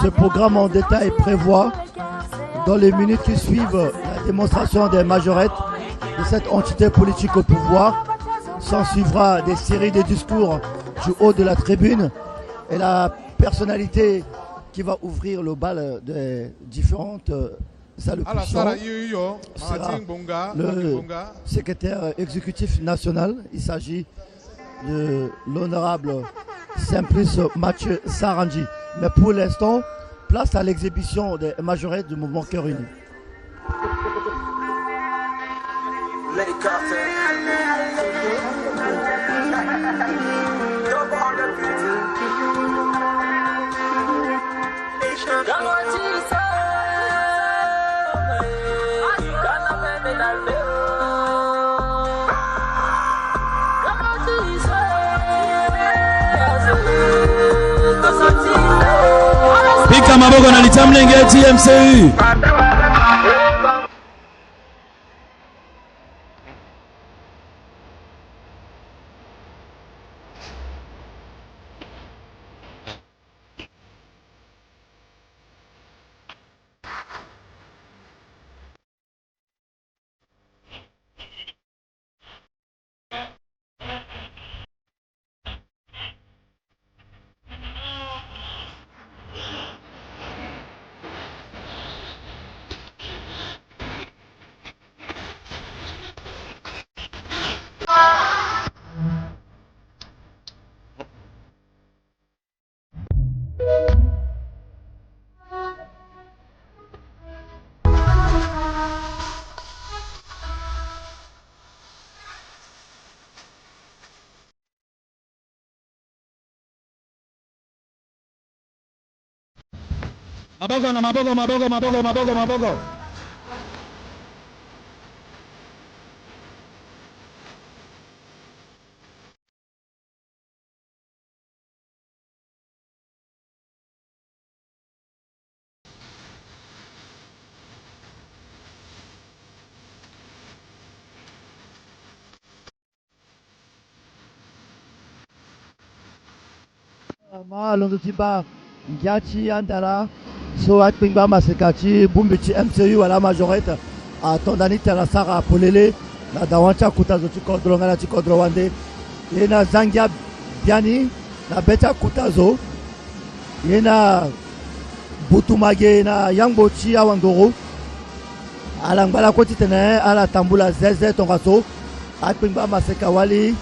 Speaker 1: Ce programme en détail prévoit, dans les minutes qui suivent, la démonstration des majorettes de cette entité politique au pouvoir. S'en suivra des séries de discours du haut de la tribune et la personnalité qui va ouvrir le bal des différentes allocutions sera le secrétaire exécutif national. Il s'agit de l'honorable Simplice Mathieu Sarandi. Mais pour l'instant, place à l'exhibition des majorettes du mouvement Cœur Uni.
Speaker 11: Pika maboko na litamlenge TMCU. Maboko na maboko maboko maboko maboko maboko.
Speaker 1: Londo tiba Ngiachi Andala so akpingba masekati bumbichi MCU à la majorette à Tondani Terasara Polele na dawancha kutazo tikodro ngana tikodro wande yena Zangia Biani na beta kutazo yena Butumage na Yangbochi Awangoro alangala koti tene ala tambula zeze tongaso akpingba masekawali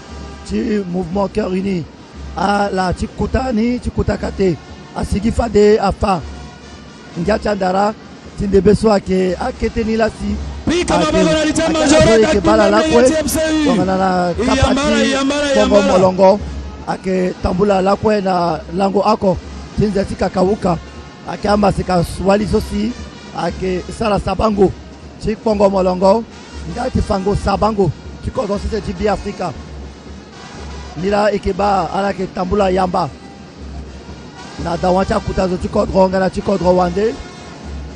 Speaker 1: ti mouvement Cœur Uni à la Chikutani, Chikutakate, à Sigifade, à Fa, Ndiachandara, Tindebeso, Ake, Aketeni Lasi, Ake Bala Lakwe, Tonganana Kapati, Kongo Molongo, Ake Tambula Lakwe na Lango Ako, Tinzeti Kakawuka, Ake Amasika Swali Sosi, Ake Sara Sabango, Chik Kongo Molongo, Ndiati Fango Sabango, Chikodo Sise Jibi Afrika. Mila ekeba ala ke tambula yamba na dawancha kutazo tikodro ngana tikodro wande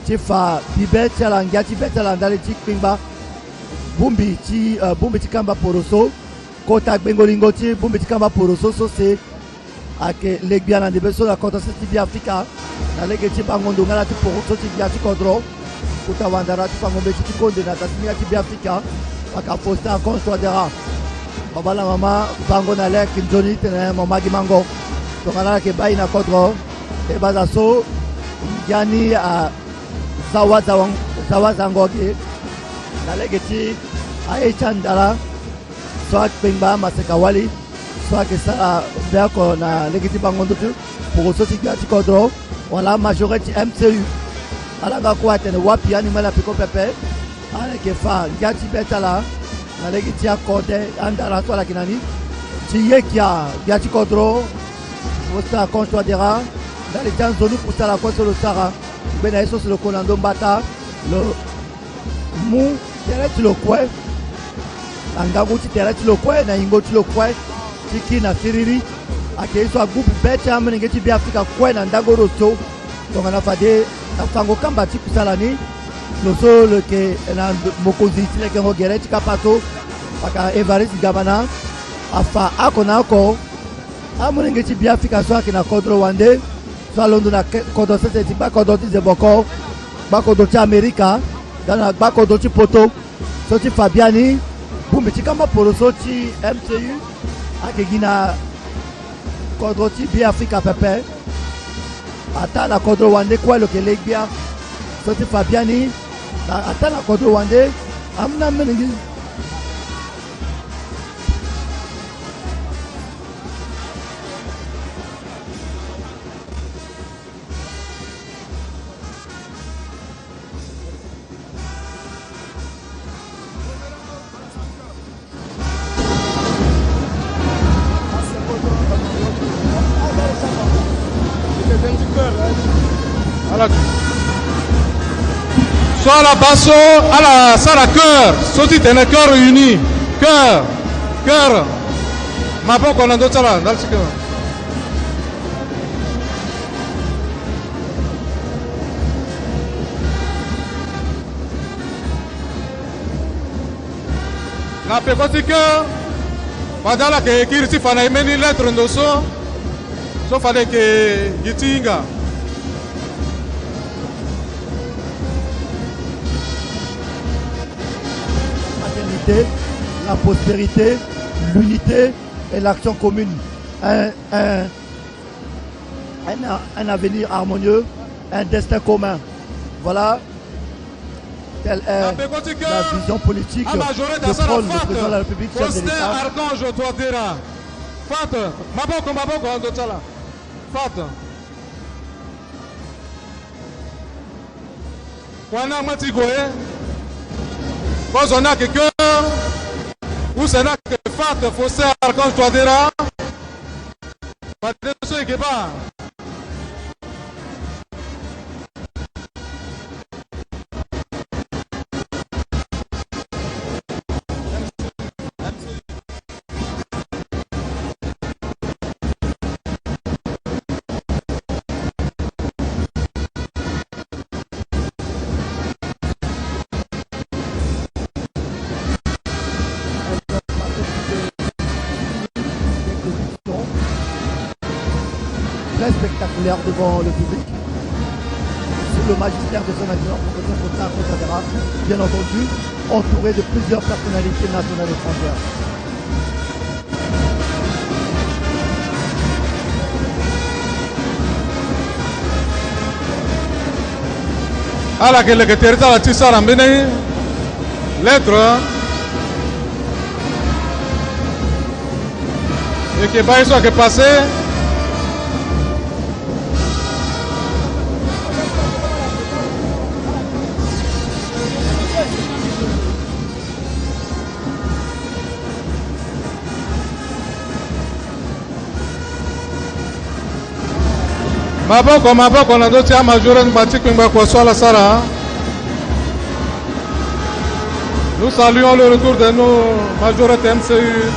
Speaker 1: tifa bibet ala ngati bet ala ndale tikpimba bumbi ti kamba poroso kota bengolingoti bumbiti kamba poroso sose ake legbia na debeso la kota seti bi Afrika na legeti bangondo ngala ti poroso ti bia ti kodro kuta wandara ti pangombe ti konde na tasmia ti bi Afrika aka fosta konstradera babala mama bango na lek njoni tene mama gimango to ngala ke bai na kodro e bazaso yani a zawazangoge na legeti a echandala soit pengba masekawali soit que ça berko na legiti bangondo tu pour soti gati kodro wala majorité MCU ala ga kwa tene wapi ani mala piko pepe ala ke fa gati betala na legiti akode andara to la kinani tiyekia gati kodro wosta contoidera dans les temps zonu pour ça la quoi sur le Sahara bena eso sur le Konando Mbata le mou direct le quoi angangu ti tere ti lo kwe na ingo ti lo kwe ti ki na firiri ake iso a groupe bete amene nge ti bi Afrika kwe na ndago roto donc na fade na fango kamba ti kusala ni lo so le ke na mokonzi ti leke ngo gere ti kapato aka Evariste Gabana afa akona ako amene nge ti bi Afrika so ake na kodro wande so londo na kodo sese ti ba kodo ti zeboko ba kodo ti Amerika dana ba kodo ti poto so ti Fabiani bumbiti kama poroso ti MCU akegina kodro ti bi Afrika pepe ata na kodro wande kwa lo kele gbia so ti Fabiani ata na kodro wande amna menengi
Speaker 12: Soit la basso, à la salle à cœur, sautit un cœur réuni, cœur, cœur. Ma bon qu'on a d'autres là, dans le cœur. La pécotique, pendant la que Kirti fana imeni lettre ndoso, so fallait que Gitinga.
Speaker 1: La prospérité, l'unité et l'action commune. Un avenir harmonieux, un destin commun. Voilà telle est la vision politique que prône le président de la République, chef de l'État.
Speaker 12: Archange Touadéra. Fat, maboko, andotala. Fat. Wana matigoye. Quand on a quelqu'un, ou c'est là que Fat, Fossé, Archange Touadéra, pas de ce qui va.
Speaker 1: Très spectaculaire devant le public, sous le magistère de son adjoint, professeur Fossé Touadéra, bien entendu, entouré de plusieurs personnalités nationales et étrangères.
Speaker 12: Ala que le que te la tisa rambene lettre et que va eso que pase maboko na dotia majore Mbati kwa swala Sara. Nous saluons le retour de nos majorettes MCU.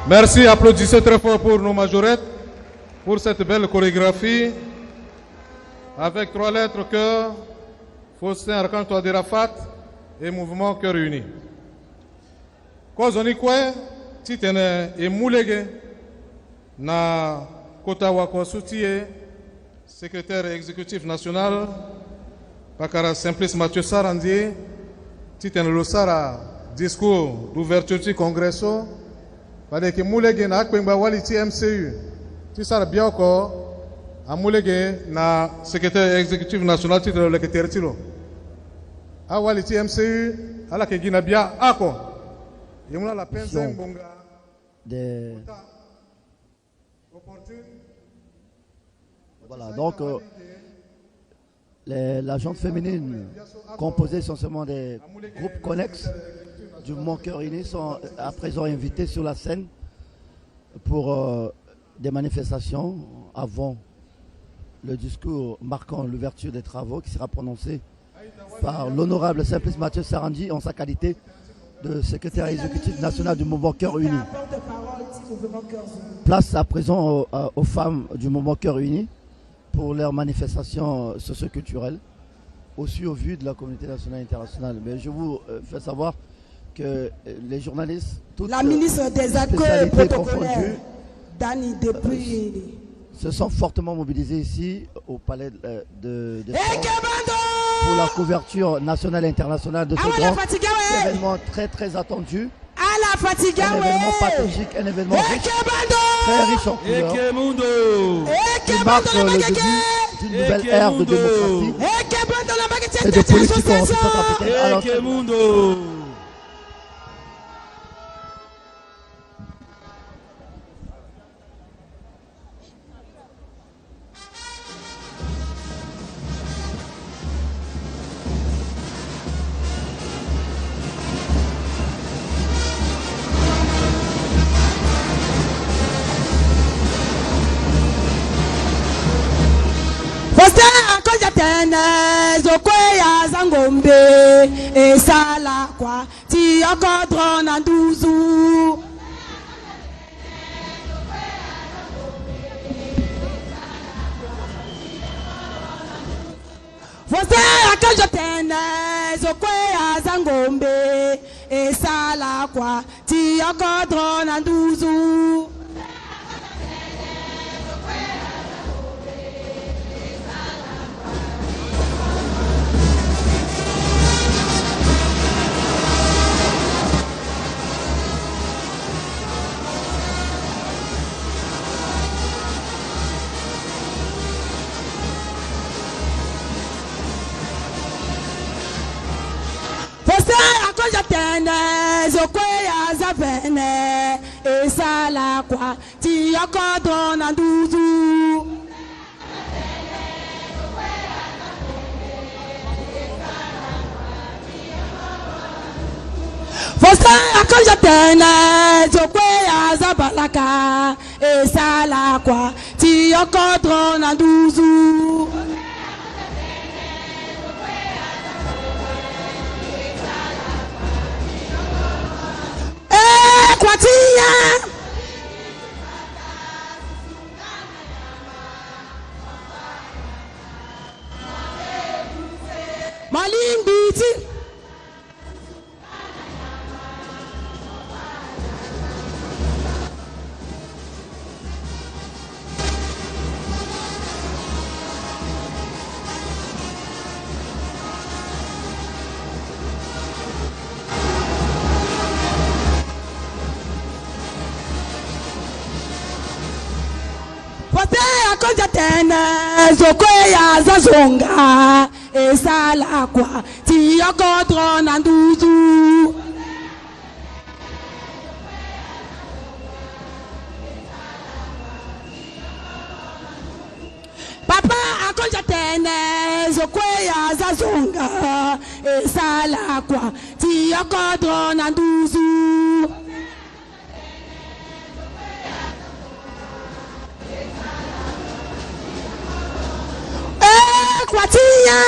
Speaker 12: Merci, applaudissez très fort pour nos majorettes, pour cette belle chorégraphie, avec 3 lettres, cœur, Faustin Archange Touadéra Fat et mouvement Cœur Uni. Kozoni kwe, titene e moulege, na kota wako soutie, secrétaire exécutif national, Bakara Simplice Mathieu Sarandie, titene lo sara discours d'ouverture du congrès. Parce que moulege na akpengba wali ti MCU, ti sara bioko, a moulege na secrétaire exécutif national titene le ketertilo. A wali ti MCU, ala ke gina bia ako. Yemuna la pensa mbonga.
Speaker 1: Voilà, donc la gente féminine composée essentiellement des groupes connexes du mouvement Cœur Uni sont à présent invités sur la scène pour des manifestations avant le discours marquant l'ouverture des travaux qui sera prononcé par l'honorable Simplice Mathieu Sarandie en sa qualité de secrétaire exécutif national du mouvement Cœur Uni. Place à présent aux femmes du mouvement Cœur Uni pour leurs manifestations socioculturelles, aussi au vu de la communauté nationale et internationale. Mais je vous fais savoir que les journalistes, toutes
Speaker 5: la ministre des Accueils protocolaires, Dani depuis
Speaker 1: se sont fortement mobilisés ici au palais de pour la couverture nationale et internationale de ce grand événement très attendu. Un événement pathologique, un événement riche, très riche en couleurs, qui marque le début d'une nouvelle ère de démocratie et de politique en Centrafricaine.
Speaker 5: Zokwea zangombe esala kwa ti okodro na nduzu Fose akajotene zokwea zangombe esala kwa ti okodro na nduzu Akojatene zokwea zavene esala kwa ti okodro na nduzu Fosta akojatene zokwea zabalaka esala kwa ti okodro na nduzu Kwatia Malimbiti Akojatene zokwea zazonga esala kwa ti okodro na nduzu Papa akojatene zokwea zazonga esala kwa ti okodro na nduzu Kwatia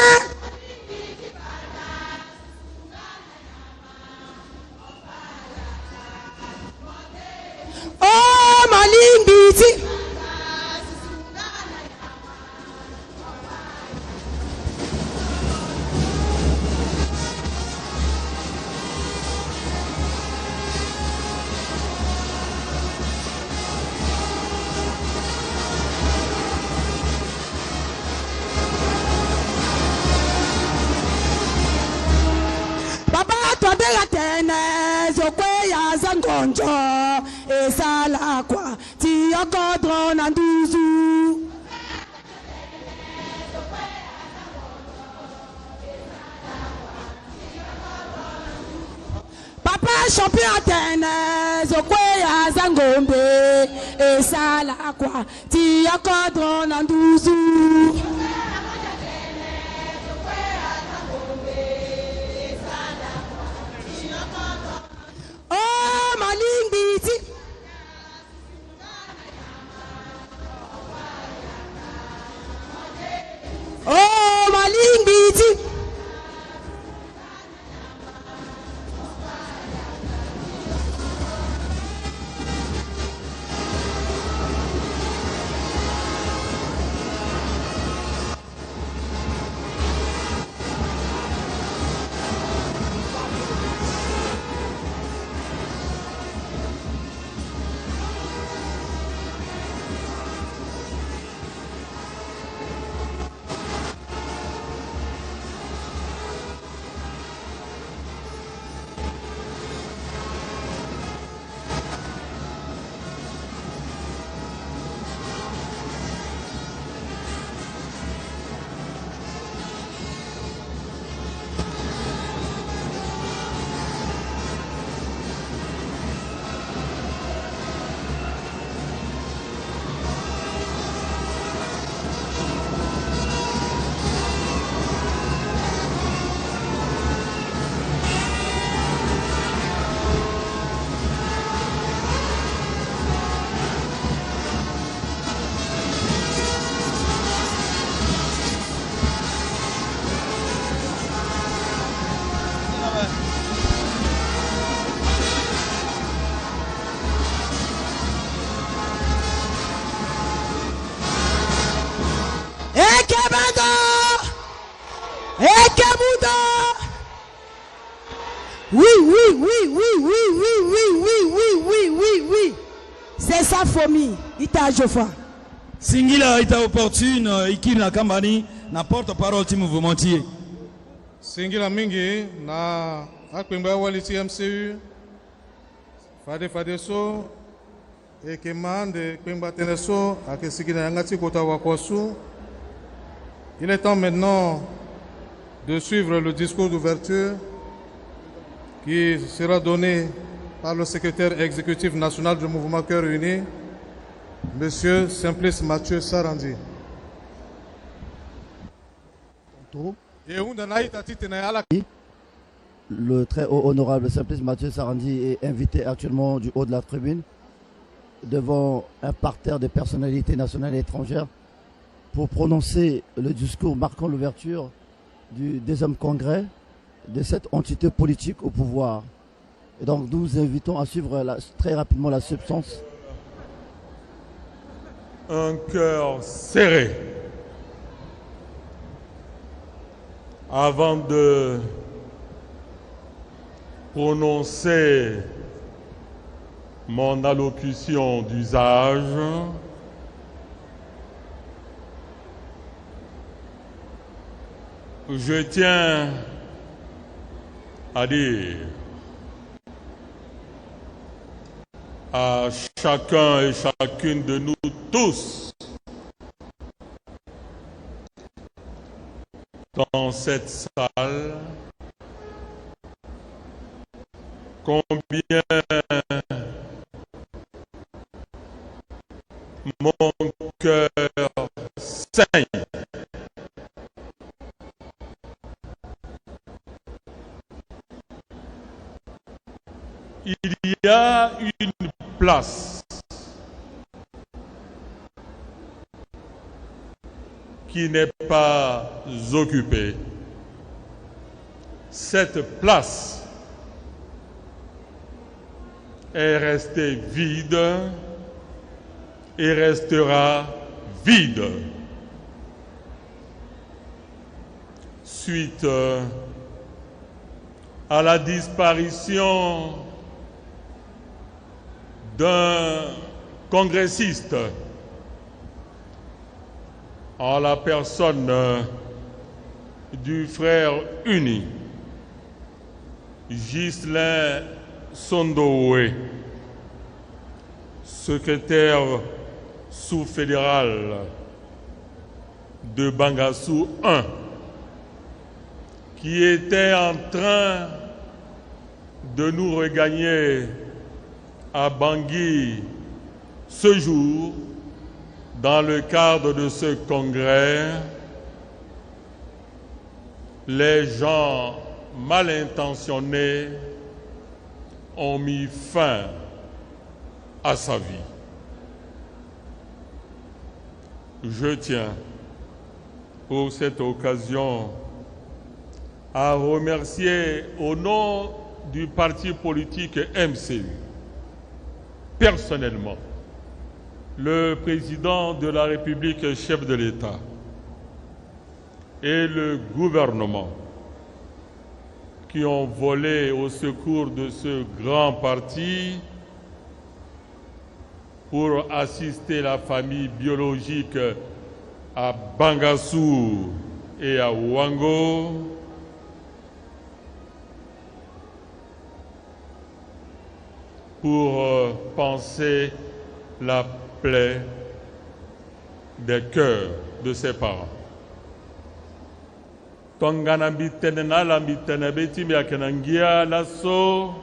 Speaker 5: chopera tene zokweya zangonjo esala kwa tiyokodro na nduzu papa chopera tene zokweya zangombe esala kwa tiyokodro na nduzu oh malingbiti oh malingbiti oui, oui, oui, oui, oui, oui, oui, oui, oui, oui, oui, oui. C'est ça, Fomi. Ita Jofa.
Speaker 11: Singila ita opportune, ikina kambani, na porte-parole du mouvementier.
Speaker 12: Singila mingi, na akwimba wali TMCU, fade so, et que mande kwimba teneso, ake sigina yangati kota wakosu. Il est temps maintenant de suivre le discours d'ouverture qui sera donné par le secrétaire exécutif national du mouvement Cœur Uni, M. Simplice Mathieu Sarandi.
Speaker 1: Le très haut honorable Simplice Mathieu Sarandi est invité actuellement du haut de la tribune devant un parterre de personnalités nationales et étrangères pour prononcer le discours marquant l'ouverture du deuxième congrès de cette entité politique au pouvoir. Et donc nous vous invitons à suivre très rapidement la substance.
Speaker 13: Un cœur serré avant de prononcer mon allocution d'usage. Je tiens à dire à chacun et chacune de nous tous dans cette salle combien mon cœur saigne. Il y a une place qui n'est pas occupée. Cette place est restée vide et restera vide suite à la disparition d'un congressiste en la personne du frère uni, Ghislain Sondowe, secrétaire sous-fédéral de Bangassou 1, qui était en train de nous regagner à Bangui ce jour dans le cadre de ce congrès. Les gens mal intentionnés ont mis fin à sa vie. Je tiens pour cette occasion à remercier au nom du parti politique MCU, personnellement, le président de la République, chef de l'État, et le gouvernement qui ont volé au secours de ce grand parti pour assister la famille biologique à Bangassou et à Ouango. Pour penser la plaie des cœurs de ses parents. Tongana bitenena la bitene beti mi akenangia lasso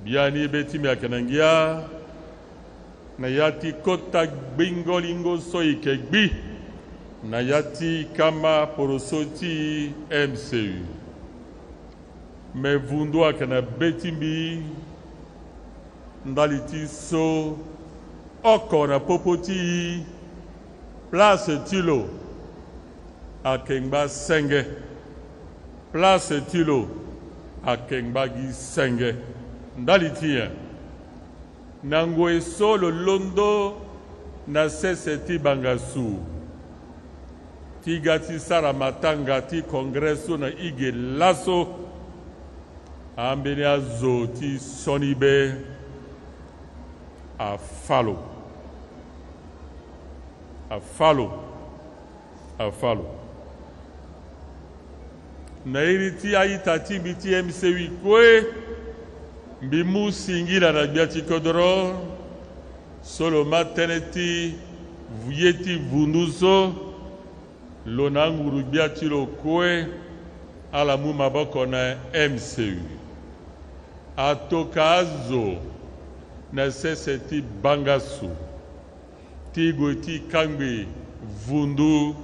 Speaker 13: biani beti mi akenangia nayati kota bingolingo soikegbi nayati kama porosoti MCU me vundo akena beti mi ndaliti so oko na popoti place Tilo à Kengba Senge, place Tilo à Kengba Gi Senge, Ndalitia, Nangwe solo londo na seseti Bangassou, Tigati Sara Matanga ti Kongreso na Ige Lasso, Ambenia Zoti Sonibe a Falo, a Falo, a Falo. Nairiti aitati biti MCU kwe bimu singila na biati kodoro solo mateneti vuyeti vunuso lonanguru biati lo kwe ala mu maboko na MCU atokazo na seseti Bangassou tigoti kangbe vundu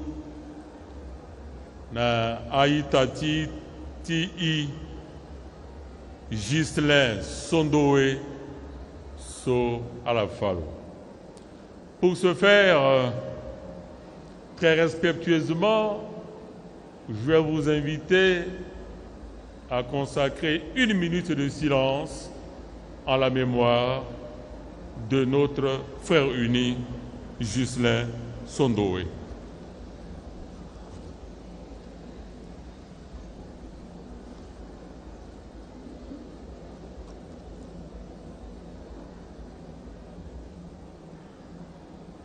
Speaker 13: na Aïtati Ti Ghislain Sondowe So Alafalo. Pour ce faire, très respectueusement, je vais vous inviter à consacrer 1 minute de silence en la mémoire de notre frère uni, Ghislain Sondowe.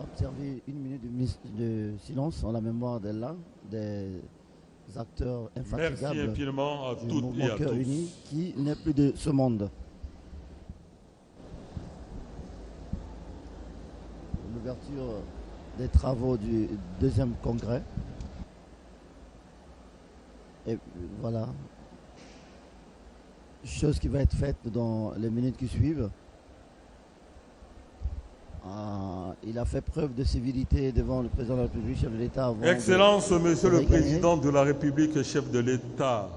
Speaker 1: Observer 1 minute de silence en la mémoire d'Ella, des acteurs infatigables.
Speaker 13: Merci infiniment à
Speaker 1: du
Speaker 13: toutes et à
Speaker 1: Cœur
Speaker 13: tous.
Speaker 1: Uni qui n'est plus de ce monde. L'ouverture des travaux du 2e congrès. Et voilà, chose qui va être faite dans les minutes qui suivent. Il a fait preuve de civilité devant le président de la République, chef de l'État.
Speaker 13: Excellence, Monsieur le
Speaker 1: regagner.
Speaker 13: Président de la République, chef de l'État,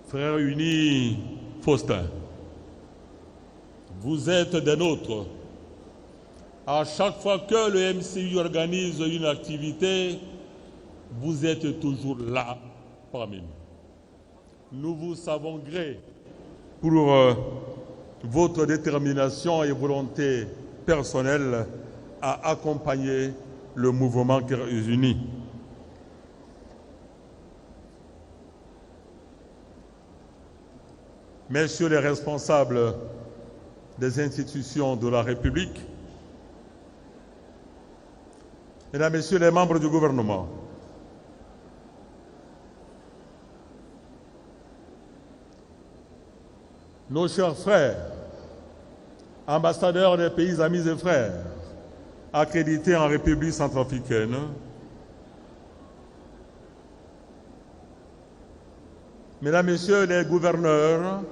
Speaker 13: frère uni Faustin, vous êtes des nôtres. À chaque fois que le MCU organise une activité, vous êtes toujours là parmi nous. Nous vous savons gré pour votre détermination et volonté personnelle à accompagner le mouvement Cœur Uni. Messieurs les responsables des institutions de la République, Mesdames, Messieurs les membres du gouvernement, nos chers frères, ambassadeurs des pays amis et frères, accrédités en République centrafricaine, Mesdames, Messieurs les gouverneurs,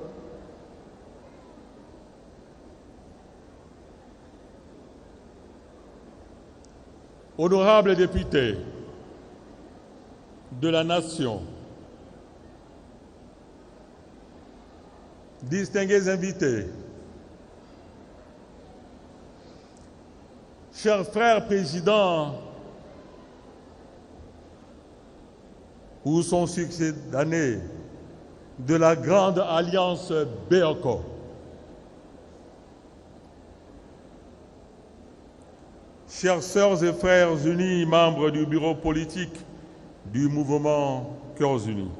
Speaker 13: honorables députés de la nation, distingués invités, chers frères présidents ou son succédané de la grande alliance BEOCO, chères sœurs et frères unis, membres du bureau politique du mouvement Cœurs Unis,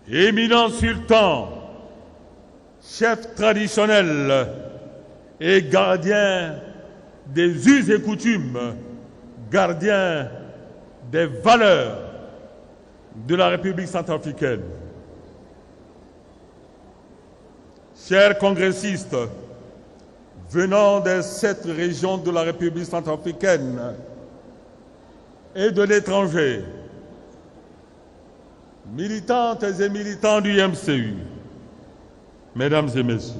Speaker 13: éminents sultans, chefs traditionnels et gardiens des us et coutumes, gardiens des valeurs de la République centrafricaine, chers congressistes venant des 7 régions de la République centrafricaine et de l'étranger, militantes et militants du MCU, mesdames et messieurs,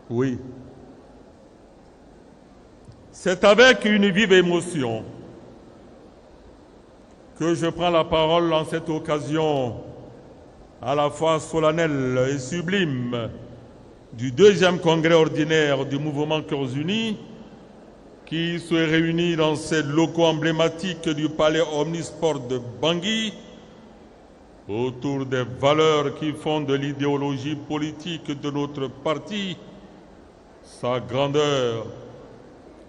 Speaker 13: oui, c'est avec une vive émotion que je prends la parole en cette occasion à la fois solennelle et sublime du 2e congrès ordinaire du mouvement Cœurs Unis, qui se réunit dans ces locaux emblématiques du palais Omnisport de Bangui, autour des valeurs qui font de l'idéologie politique de notre parti sa grandeur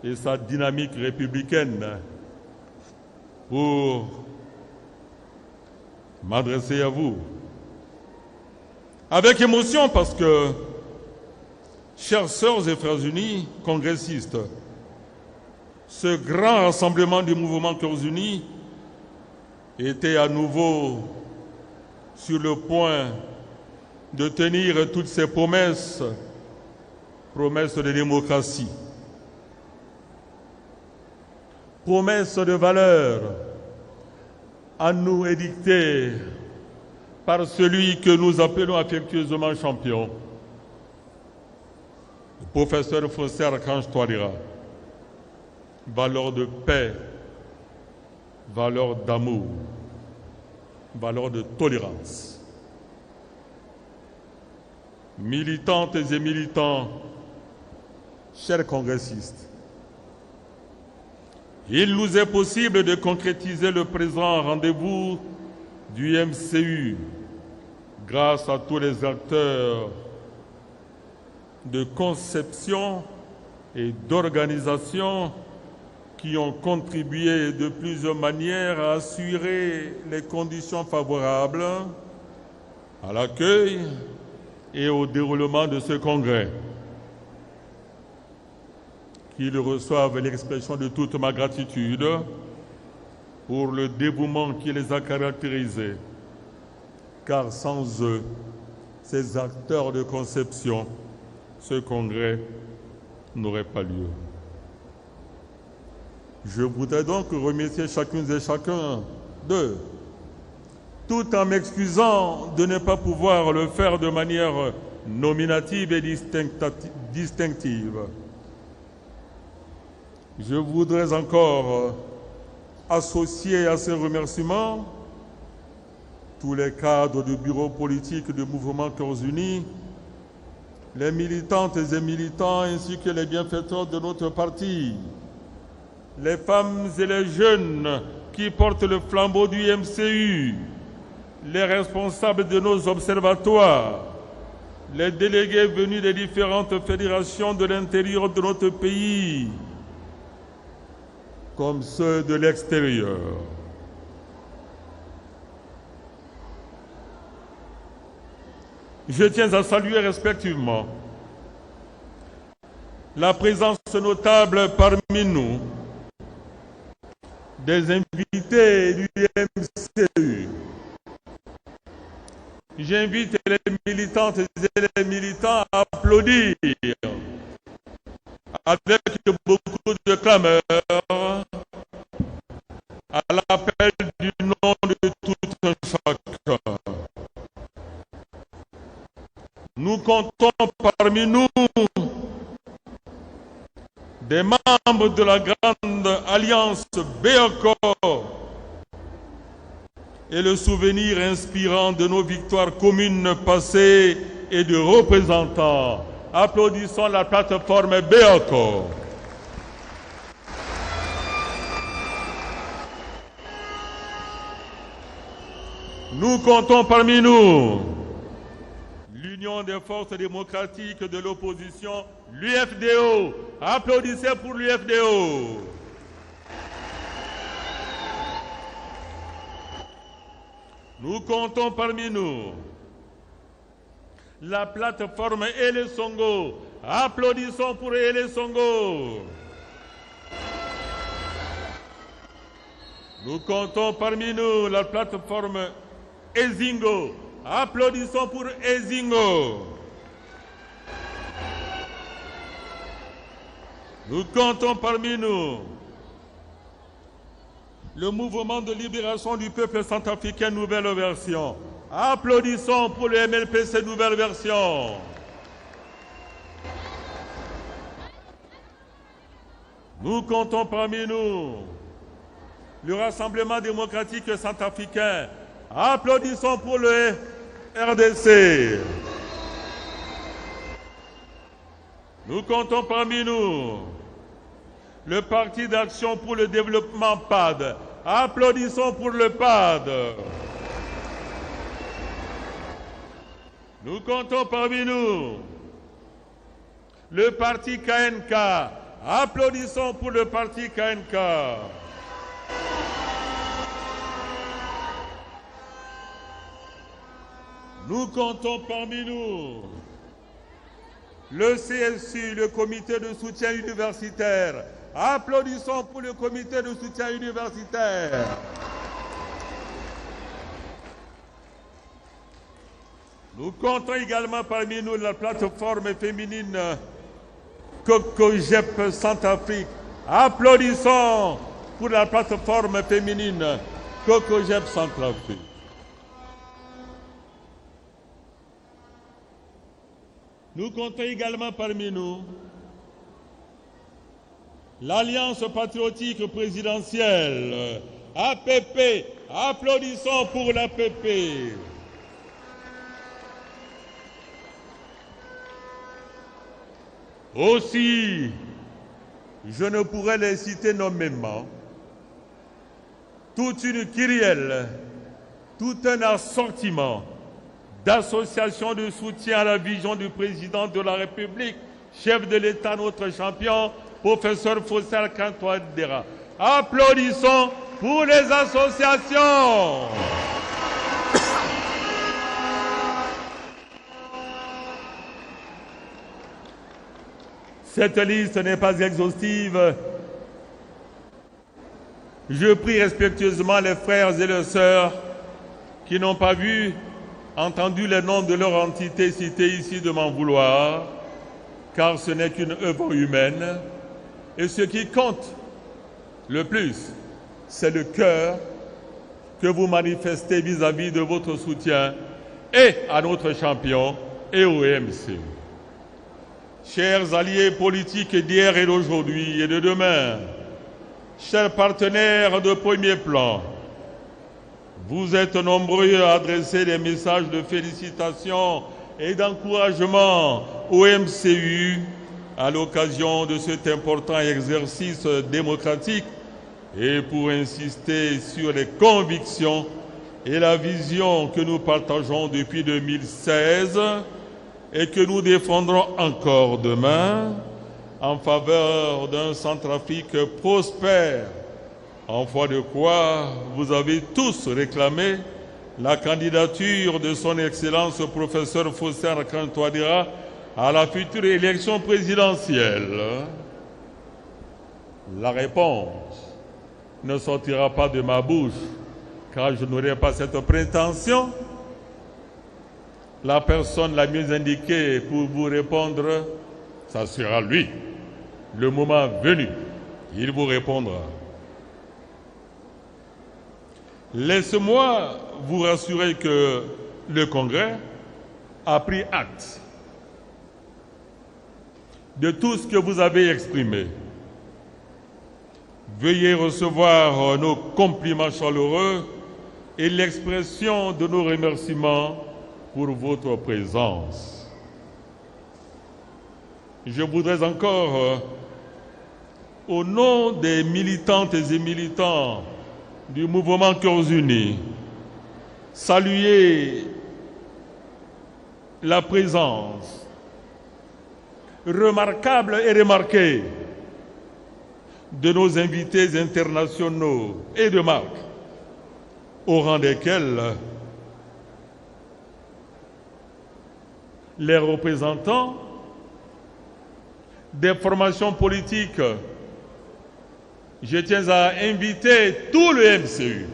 Speaker 13: et sa dynamique républicaine, pour m'adresser à vous avec émotion, parce que, chères sœurs et frères unis, congressistes, ce grand rassemblement du mouvement Cœurs Unis était à nouveau sur le point de tenir toutes ses promesses de démocratie, promesses de valeurs à nous édictées par celui que nous appelons affectueusement champion, le professeur Fossé Archange Touadéra. Valeurs de paix, valeurs d'amour, valeurs de tolérance. Militantes et militants, chers congressistes, il nous est possible de concrétiser le présent rendez-vous du MCU grâce à tous les acteurs de conception et d'organisation qui ont contribué de plusieurs manières à assurer les conditions favorables à l'accueil et au déroulement de ce congrès. Qu'ils reçoivent l'expression de toute ma gratitude pour le dévouement qui les a caractérisés, car sans eux, ces acteurs de conception, ce congrès n'aurait pas lieu. Je voudrais donc remercier chacune et chacun d'eux, tout en m'excusant de ne pas pouvoir le faire de manière nominative et distinctive. Je voudrais encore associer à ces remerciements tous les cadres du bureau politique du mouvement Cœurs Unis, les militantes et militants ainsi que les bienfaiteurs de notre parti, les femmes et les jeunes qui portent le flambeau du MCU, les responsables de nos observatoires, les délégués venus des différentes fédérations de l'intérieur de notre pays, comme ceux de l'extérieur. Je tiens à saluer respectivement la présence notable parmi nous des invités du MCU. J'invite les militantes et les militants à applaudir avec beaucoup de clameurs à l'appel du nom de tout un chacun. Nous comptons parmi nous des membres de la grande alliance Béoko et le souvenir inspirant de nos victoires communes passées et de représentants. Applaudissons la plateforme Béoko. Nous comptons parmi nous l'Union des forces démocratiques de l'opposition, l'UFDO. Applaudissez pour l'UFDO. Nous comptons parmi nous la plateforme Ele Songo. Applaudissons pour Ele Songo. Nous comptons parmi nous la plateforme Ezingo. Applaudissons pour Ezingo. Nous comptons parmi nous le mouvement de libération du peuple centrafricain nouvelle version. Applaudissons pour le MLPC nouvelle version. Nous comptons parmi nous le Rassemblement démocratique centrafricain. Applaudissons pour le RDC. Nous comptons parmi nous le Parti d'action pour le développement PAD. Applaudissons pour le PAD. Nous comptons parmi nous le Parti KNK. Applaudissons pour le Parti KNK. Nous comptons parmi nous le CSU, le comité de soutien universitaire. Applaudissons pour le comité de soutien universitaire. Nous comptons également parmi nous la plateforme féminine COCOGEP Centrafrique. Applaudissons pour la plateforme féminine COCOGEP Centrafrique. Nous comptons également parmi nous l'Alliance patriotique présidentielle, APP. Applaudissons pour l'APP. Aussi, je ne pourrais les citer nommément, toute une kyrielle, tout un assortiment d'associations de soutien à la vision du président de la République, chef de l'État, notre champion, professeur Faustin Archange Touadéra. Applaudissons pour les associations. Cette liste n'est pas exhaustive. Je prie respectueusement les frères et les sœurs qui n'ont pas entendu les noms de leur entité citée ici de m'en vouloir, car ce n'est qu'une œuvre humaine. Et ce qui compte le plus, c'est le cœur que vous manifestez vis-à-vis de votre soutien et à notre champion et au MC. Chers alliés politiques d'hier et d'aujourd'hui et de demain, chers partenaires de premier plan, vous êtes nombreux à adresser des messages de félicitations et d'encouragement au MCU à l'occasion de cet important exercice démocratique et pour insister sur les convictions et la vision que nous partageons depuis 2016 et que nous défendrons encore demain en faveur d'un Centrafrique prospère, en foi de quoi vous avez tous réclamé la candidature de son Excellence professeur Faustin Archange Touadéra à la future élection présidentielle. La réponse ne sortira pas de ma bouche, car je n'aurai pas cette prétention. la personne la mieux indiquée pour vous répondre, ça sera lui. Le moment venu, il vous répondra. Laissez-moi vous rassurer que le Congrès a pris acte de tout ce que vous avez exprimé. Veuillez recevoir nos compliments chaleureux et l'expression de nos remerciements pour votre présence. Je voudrais encore, au nom des militantes et militants du mouvement Cœurs Unis, saluer la présence remarquable et remarquée de nos invités internationaux et de marque, au rang desquels les représentants des formations politiques. Je tiens à inviter tout le MCU.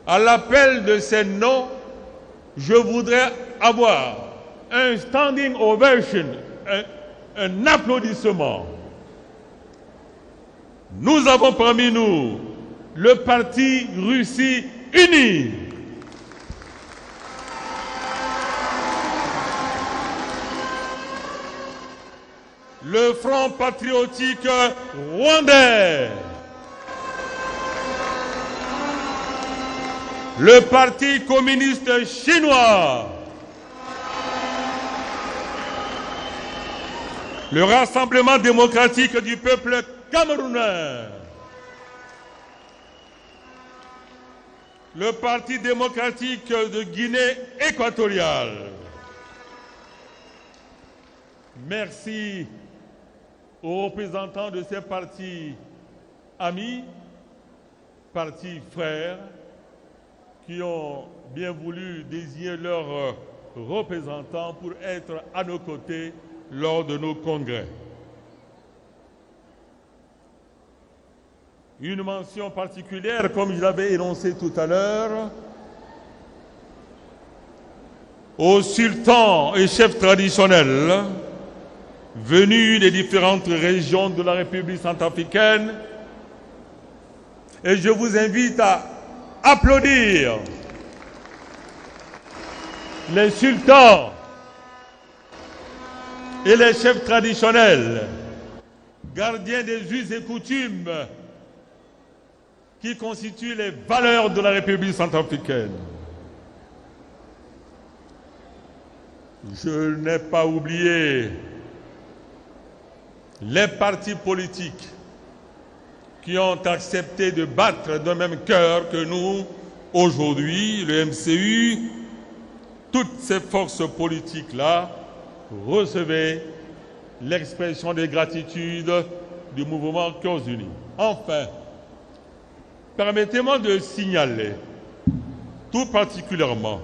Speaker 13: À l'appel de ces noms, je voudrais avoir un standing ovation, un applaudissement. Nous avons parmi nous le parti Russie Unie. Le Front patriotique rwandais. Le Parti communiste chinois. Le Rassemblement démocratique du peuple camerounais. Le Parti démocratique de Guinée équatoriale. Merci aux représentants de ces partis amis, partis frères, qui ont bien voulu désigner leurs représentants pour être à nos côtés lors de nos congrès. Une mention particulière, comme je l'avais énoncé tout à l'heure, aux sultans et chefs traditionnels venus des différentes régions de la République centrafricaine. Et je vous invite à applaudir les sultans et les chefs traditionnels, gardiens des us et coutumes qui constituent les valeurs de la République centrafricaine. Je n'ai pas oublié les partis politiques qui ont accepté de battre d'un même cœur que nous, aujourd'hui, le MCU, toutes ces forces politiques-là recevaient l'expression de gratitude du mouvement Cœurs Unis. Enfin, permettez-moi de signaler tout particulièrement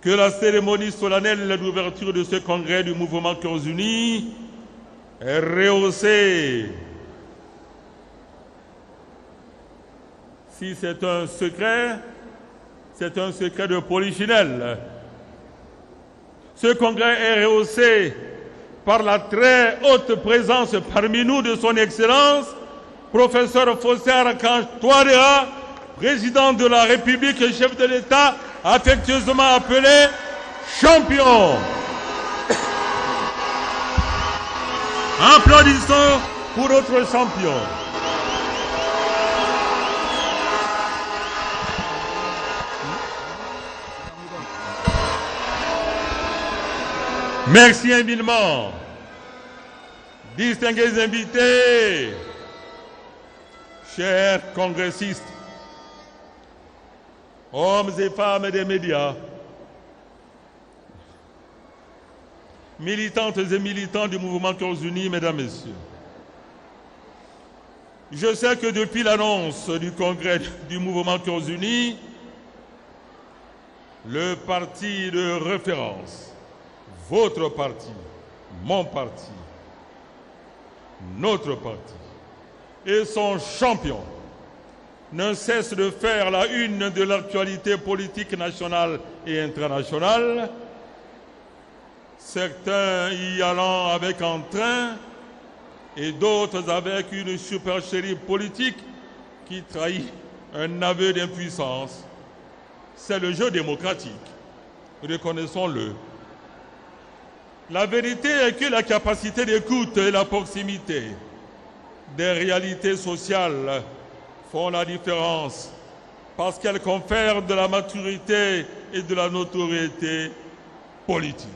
Speaker 13: que la cérémonie solennelle d'ouverture de ce congrès du mouvement Cœurs Unis est rehaussée. Si c'est un secret de polichinelle. Ce congrès est rehaussé par la très haute présence parmi nous de son Excellence, professeur Fossé Archange Touadéra, président de la République et chef de l'État, affectueusement appelé champion. Applaudissons pour notre champion. Merci infiniment. Distingués invités, chers congressistes, hommes et femmes des médias, militantes et militants du mouvement Cœurs Unis, mesdames, messieurs. Je sais que depuis l'annonce du congrès du mouvement Cœurs Unis, le parti de référence, votre parti, mon parti, notre parti et son champion ne cesse de faire la une de l'actualité politique nationale et internationale certains y allant avec entrain et d'autres avec une supercherie politique qui trahit un aveu d'impuissance. C'est le jeu démocratique, reconnaissons-le. La vérité est que la capacité d'écoute et la proximité des réalités sociales font la différence parce qu'elles confèrent de la maturité et de la notoriété politique.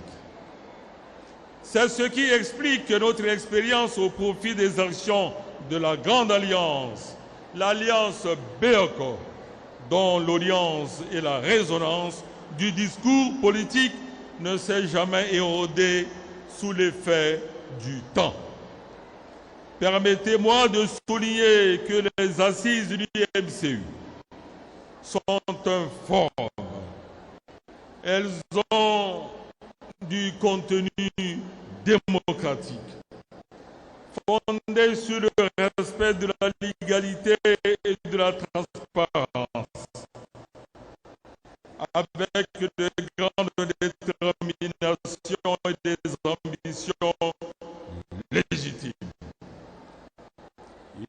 Speaker 13: C'est ce qui explique notre expérience au profit des actions de la Grande Alliance, l'Alliance BEOCO, dont l'audience et la résonance du discours politique ne s'est jamais érodée sous l'effet du temps. Permettez-moi de souligner que les assises du MCU sont un forum. Elles ont du contenu démocratique, fondé sur le respect de la légalité et de la transparence, avec de grandes déterminations et des ambitions légitimes.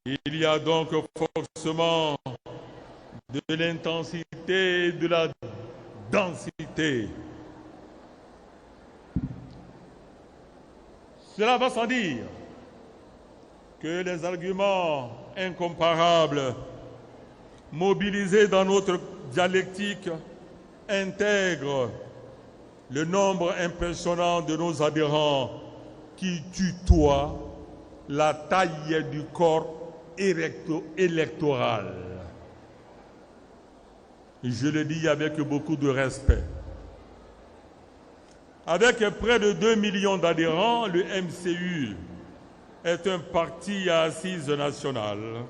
Speaker 13: Il y a donc forcément de l'intensité et de la densité. Cela va sans dire que les arguments incomparables mobilisés dans notre dialectique intègrent le nombre impressionnant de nos adhérents qui tutoient la taille du corps électoral. Je le dis avec beaucoup de respect. Avec près de 2 millions d'adhérents, le MCU est un parti à assise nationale.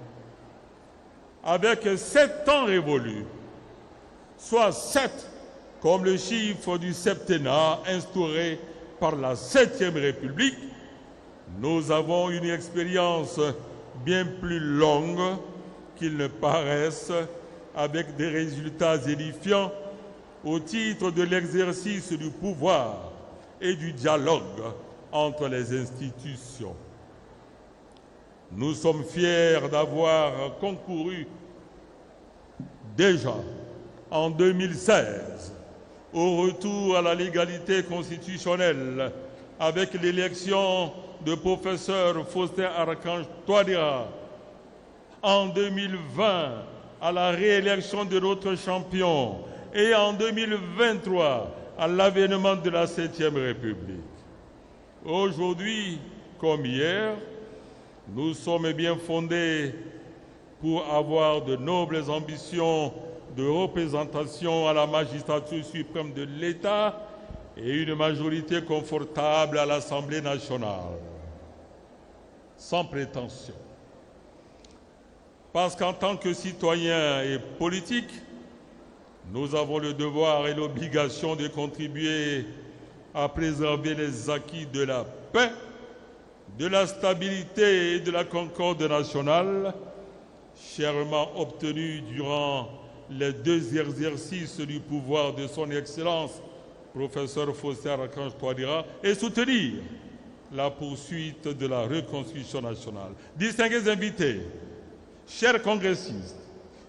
Speaker 13: Avec 7 ans révolus, soit 7 comme le chiffre du septennat instauré par la 7e République, nous avons une expérience bien plus longue qu'il ne paraisse, avec des résultats édifiants au titre de l'exercice du pouvoir et du dialogue entre les institutions. Nous sommes fiers d'avoir concouru déjà en 2016 au retour à la légalité constitutionnelle avec l'élection de professeur Faustin Archange Touadéra, en 2020 à la réélection de notre champion et en 2023 à l'avènement de la 7e République. Aujourd'hui, comme hier, nous sommes bien fondés pour avoir de nobles ambitions de représentation à la magistrature suprême de l'État et une majorité confortable à l'Assemblée nationale. Sans prétention. Parce qu'en tant que citoyens et politiques, nous avons le devoir et l'obligation de contribuer à préserver les acquis de la paix, de la stabilité et de la concorde nationale, chèrement obtenus durant les 2 exercices du pouvoir de son Excellence, professeur Faustin Archange Touadéra, et soutenir la poursuite de la reconstruction nationale. Distingués invités, chers congressistes,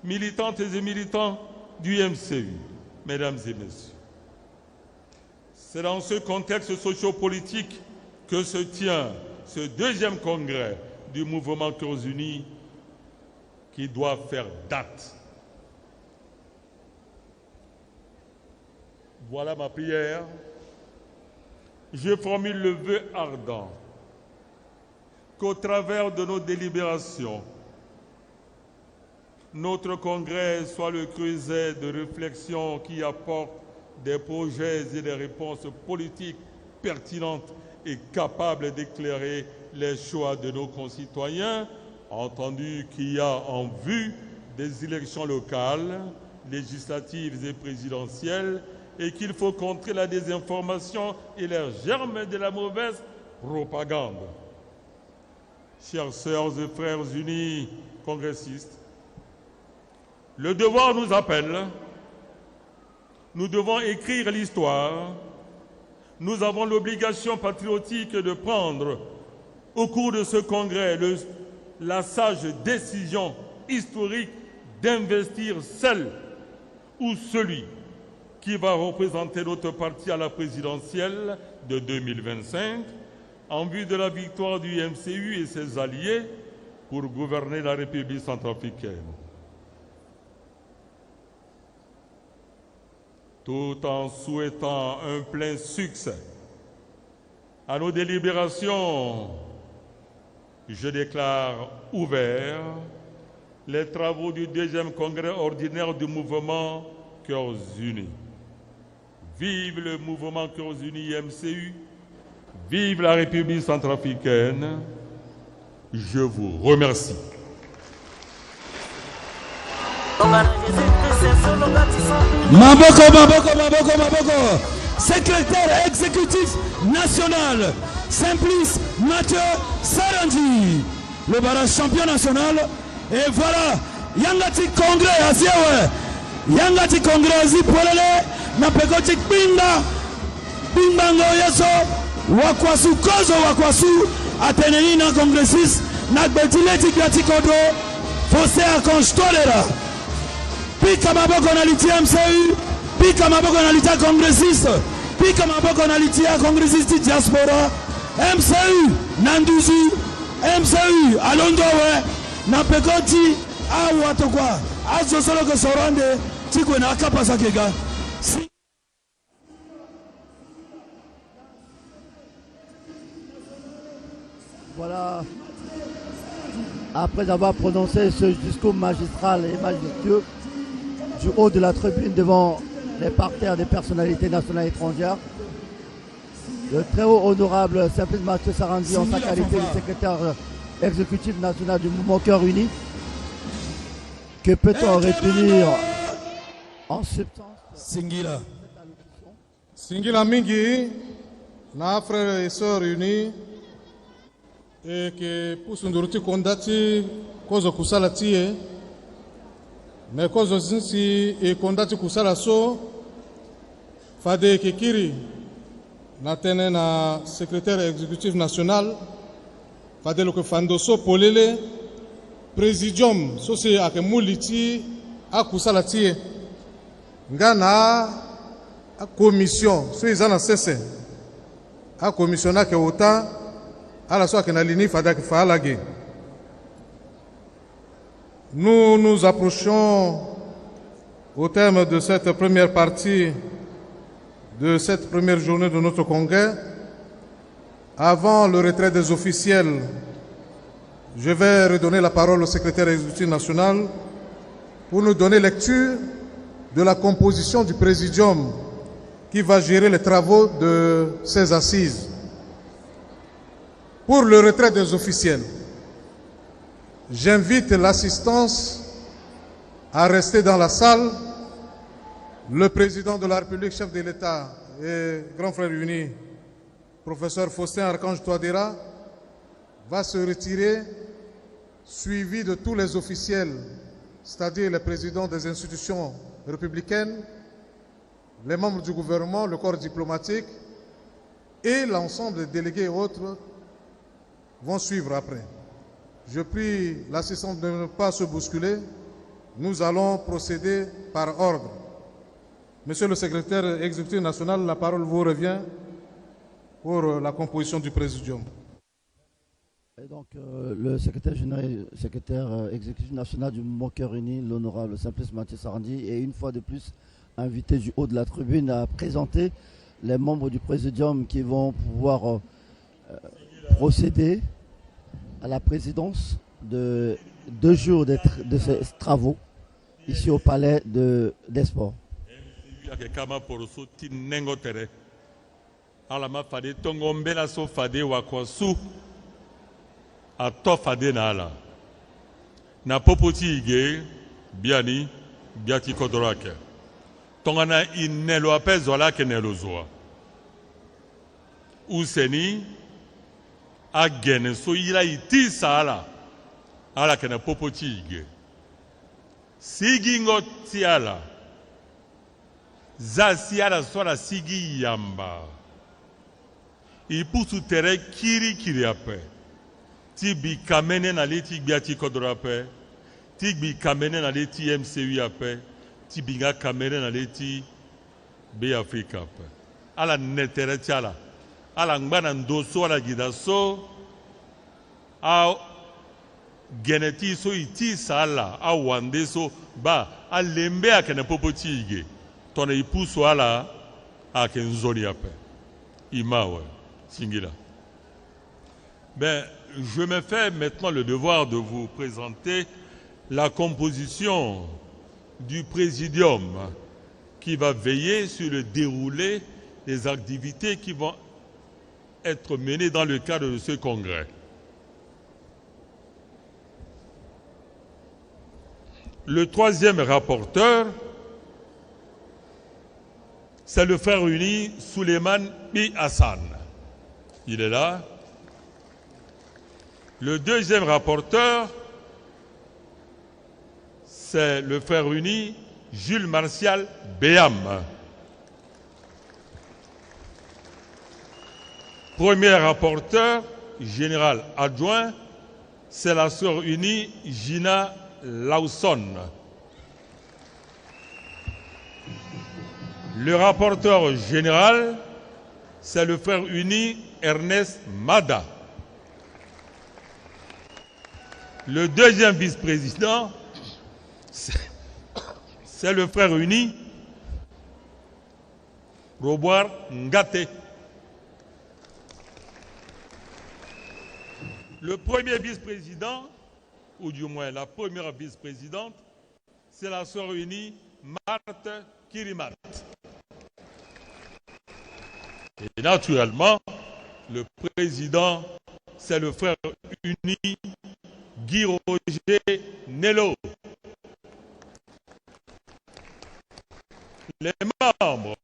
Speaker 13: militantes et militants du MCU, mesdames et messieurs, c'est dans ce contexte sociopolitique que se tient ce 2e congrès du mouvement Cœurs Unis qui doit faire date. Voilà ma prière. Je formule le vœu ardent qu'au travers de nos délibérations, notre congrès soit le creuset de réflexion qui apporte des projets et des réponses politiques pertinentes et capables d'éclairer les choix de nos concitoyens, entendu qu'il y a en vue des élections locales, législatives et présidentielles, et qu'il faut contrer la désinformation et les germes de la mauvaise propagande. Chères sœurs et frères unis congressistes, le devoir nous appelle. Nous devons écrire l'histoire nous avons l'obligation patriotique de prendre au cours de ce congrès la sage décision historique d'investir celle ou celui qui va représenter notre parti à la présidentielle de 2025 en vue de la victoire du MCU et ses alliés pour gouverner la République centrafricaine. Tout en souhaitant un plein succès à nos délibérations, je déclare ouverts les travaux du deuxième congrès ordinaire du mouvement Cœurs Unis. Vive le mouvement Cœurs Unis MCU, vive la République centrafricaine. Je vous remercie.
Speaker 11: Maboko. Secrétaire exécutif national, Simplice Mathieu Sarandi, le barrage champion national. Et voilà, Yangati Congrès Aziewe, Yangati Congrès Azi Polele, Napekoti Binda, Bimbango Yeso, Wakwasu Kozo Wakwasu, Ateneni na Congressiste, Nakbetileti Gratikodo, Fosse Akonstolera, Pika Maboko na liti MCU, Pika Maboko na liti Congressiste, Pika Maboko na liti Congressiste Diaspora, MCU, Nanduzu, MCU, Alondowe, Napekoti, Awatokwa, Azosolo Sorande, Tikwe na Kapasakega.
Speaker 1: Voilà, après avoir prononcé ce discours magistral et majestueux du haut de la tribune devant les parterres des personnalités nationales et étrangères, le très haut honorable Simplice Mathieu Sarandi, en sa qualité de secrétaire exécutif national du mouvement Cœurs Unis, que peut-on retenir en substance?
Speaker 12: Singila Mingi, na frères et sœurs unis, et que pour Sunduruti Kondati, cause Kusala Tie, mais cause Zinsi et Kondati Kusala So, Fade Kekiri, Natene na secrétaire exécutif national, Fade Loke Fandoso Polele, présidium, Sosi Akemuliti, a Kusala Tie, Ngana, a commission, so Izana Sese, a commissionna ke autant, à la soirée nous nous approchons au terme de cette première partie, de cette première journée de notre congrès. Avant le retrait des officiels, je vais redonner la parole au secrétaire exécutif national pour nous donner lecture de la composition du présidium qui va gérer les travaux de ces assises. Pour le retrait des officiels, j'invite l'assistance à rester dans la salle. Le président de la République, chef de l'État et grand frère uni, professeur Faustin Archange Touadéra, va se retirer, suivi de tous les officiels, c'est-à-dire les présidents des institutions républicaines, les membres du gouvernement, le corps diplomatique et l'ensemble des délégués et autres vont suivre après. Je prie l'assistant de ne pas se bousculer. Nous allons procéder par ordre. Monsieur le secrétaire exécutif national, la parole vous revient pour la composition du présidium.
Speaker 1: Et donc, le secrétaire exécutif national du mouvement Cœurs Unis, l'honorable Simplice Mathieu Sarandi, est une fois de plus invité du haut de la tribune à présenter les membres du présidium qui vont pouvoir procéder à la présidence de 2 jours de ces travaux ici au palais des sports.
Speaker 13: Na popoti ige biani biati kodorake tongana inelo apezola kenelo zoa useni agene so ila iti sala ala kena popoti ige sigi ngotiala za siala sola sigi yamba il pousse terrain kiri après. Tibi kamene na leti biati kodra après. Tibi kamene na leti MCU après. Tibi nga kamene na leti Be Africa après. Ala netere tiala. Ala ngana ndoso ala gidaso. A geneti so iti sala a wande so ba a lembe a kene popoti ige. Tone ipuso ala a kenzoni après. Imawe. Singila. Ben, je me fais maintenant le devoir de vous présenter la composition du présidium qui va veiller sur le déroulé des activités qui vont être menées dans le cadre de ce congrès. Le troisième rapporteur, c'est le frère uni Suleiman Bi Hassan. Il est là. Le deuxième rapporteur, c'est le frère uni Jules Martial Béam. Premier rapporteur général adjoint, c'est la sœur unie Gina Lawson. Le rapporteur général, c'est le frère uni Ernest Mada. Le deuxième vice-président, c'est le frère uni Robert Ngate. Le premier vice-président, ou du moins la première vice-présidente, c'est la sœur unie Marthe Kirimat. Et naturellement, le président, c'est le frère uni Guy Roger Nello. Les membres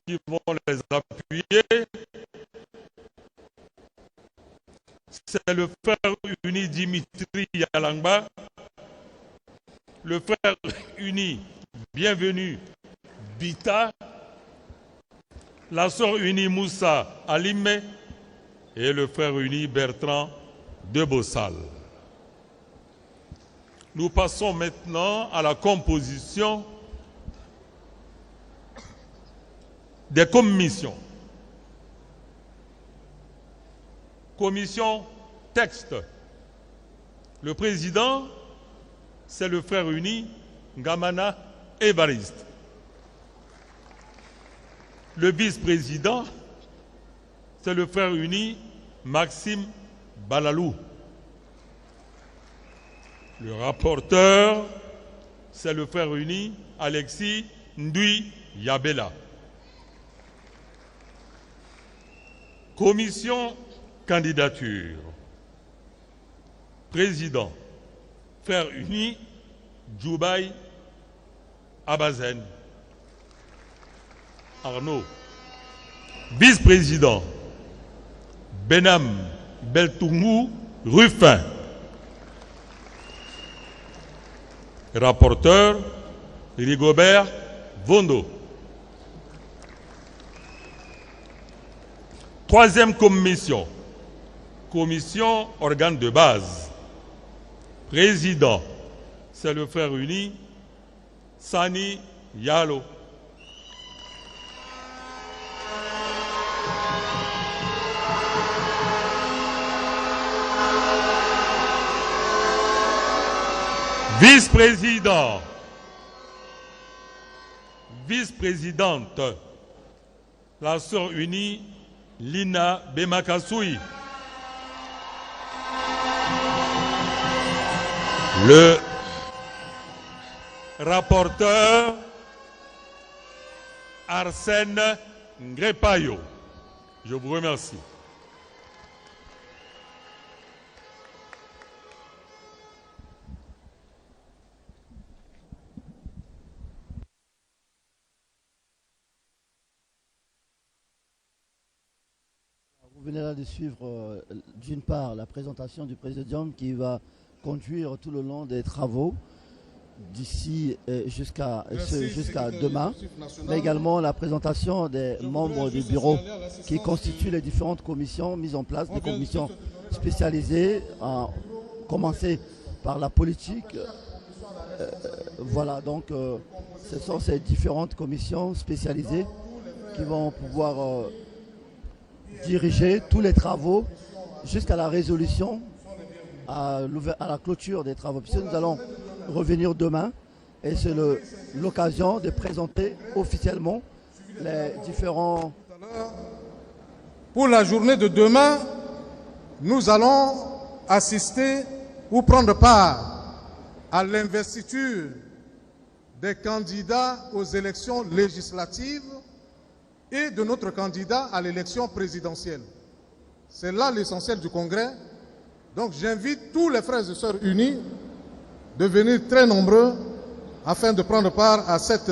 Speaker 13: qui vont les appuyer, c'est le frère uni Dimitri Yalangba, le frère uni Bienvenue Bita, la sœur unie Moussa Alimé et le frère uni Bertrand de Bossal. Nous passons maintenant à la composition des commissions. Commission texte. Le président, c'est le frère uni Ngamana Évariste. Le vice-président, c'est le frère uni Maxime Balalou. Le rapporteur, c'est le frère uni Alexis Ndui Yabela. Commission candidature. Président, frère uni Djoubaï Abazen. Arnaud. Vice-président, Benam Beltoungou Ruffin. Rapporteur, Rigobert Vondo. Troisième commission, commission organe de base. Président, c'est le frère uni Sani Yalo. Vice-président, vice-présidente, la sœur unie Lina Bemakassoui. Le rapporteur Arsène Ngrepayo. Je vous remercie.
Speaker 1: Vous venez là de suivre d'une part la présentation du présidium qui va conduire tout le long des travaux. d'ici jusqu'à demain, mais également la présentation des membres du bureau qui constituent les différentes commissions mises en place, des commissions spécialisées, à commencer par la politique. Voilà, donc ce sont ces différentes commissions spécialisées qui vont pouvoir diriger tous les travaux jusqu'à la résolution, à la clôture des travaux. Puisque nous allons revenir demain et c'est l'occasion de présenter officiellement les différents...
Speaker 12: Pour la journée de demain, nous allons assister ou prendre part à l'investiture des candidats aux élections législatives et de notre candidat à l'élection présidentielle. C'est là l'essentiel du congrès. Donc j'invite tous les frères et sœurs unis de venir très nombreux afin de prendre part à cette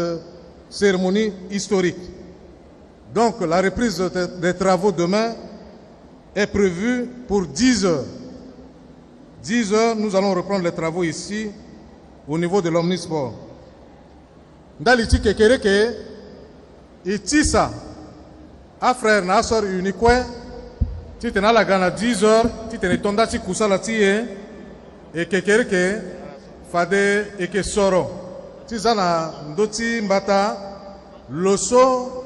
Speaker 12: cérémonie historique. Donc la reprise des travaux demain est prévue pour 10 heures. 10 heures, nous allons reprendre les travaux ici au niveau de l'Omnisport. Ndaliti kekereke itisa a frère na sœur unique titena la gana 10 heures titene tonda ti kusala ti e kekereke fade eke soro tizana ndoti mbata loso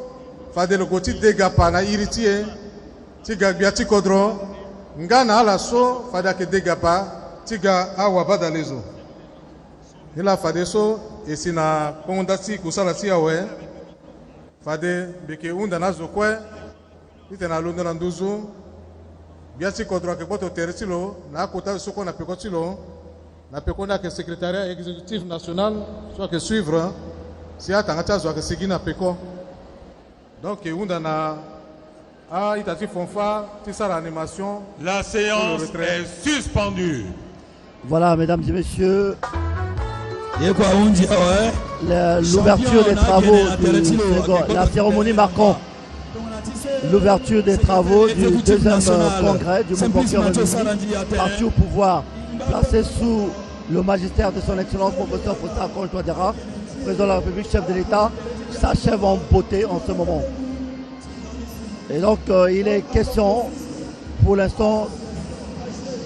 Speaker 12: fade lokoti degapa na iriti ti gagbia ti kodro ngana ala so fade ke degapa ti ga awa badalezo ila fade so esina pondati kusala ti awe fade beke unda na zokwe itena londo na nduzu biati kodro ke boto teretilo na kota soko na pekotilo na pekonda ke secrétariat exécutif national soit que suivre si atanga soit que sigina peko donc unda na itati fonfa ti sara animation.
Speaker 13: La séance est suspendue.
Speaker 1: Voilà, mesdames et messieurs, l'ouverture des travaux, la cérémonie marquant l'ouverture des travaux du deuxième congrès du mouvement parti au pouvoir, placé sous le magistère de son excellence professeur Faustin Touadéra, président de la République, chef de l'État, s'achève en beauté en ce moment. Et donc il est question pour l'instant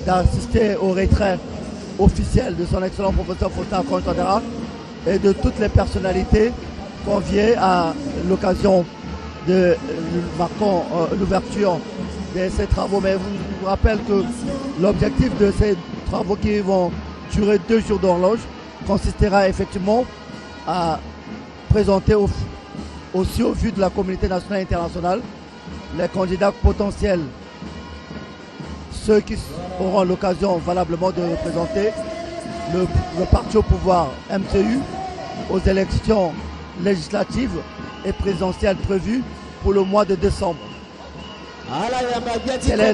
Speaker 1: d'assister au retrait officiel de son excellent professeur Faustin Touadéra et de toutes les personnalités conviées à l'occasion de marquant l'ouverture de ces travaux. Mais je vous rappelle que l'objectif de ces travaux qui vont durer 2 jours d'horloge consistera effectivement à présenter aussi au vu de la communauté nationale et internationale les candidats potentiels, ceux qui auront l'occasion valablement de représenter le parti au pouvoir MCU aux élections législatives et présidentielles prévues pour le mois de décembre. Quel est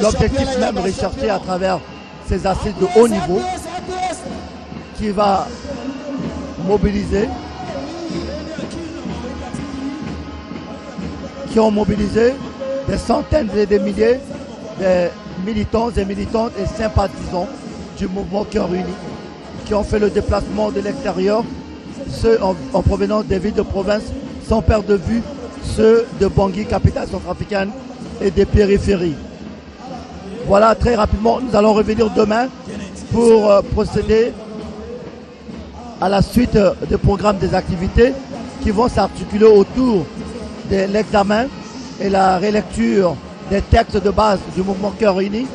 Speaker 1: l'objectif même recherché à travers ces assises de haut niveau qui va mobiliser, qui ont mobilisé des centaines et des milliers de militants et militantes et sympathisants du mouvement Cœur Uni qui ont fait le déplacement de l'extérieur, ceux en provenance des villes de province sans perdre de vue ceux de Bangui, capitale centrafricaine et des périphéries. Voilà, très rapidement, nous allons revenir demain pour procéder à la suite des programmes des activités qui vont s'articuler autour de l'examen et la relecture des textes de base du mouvement Cœur Uni,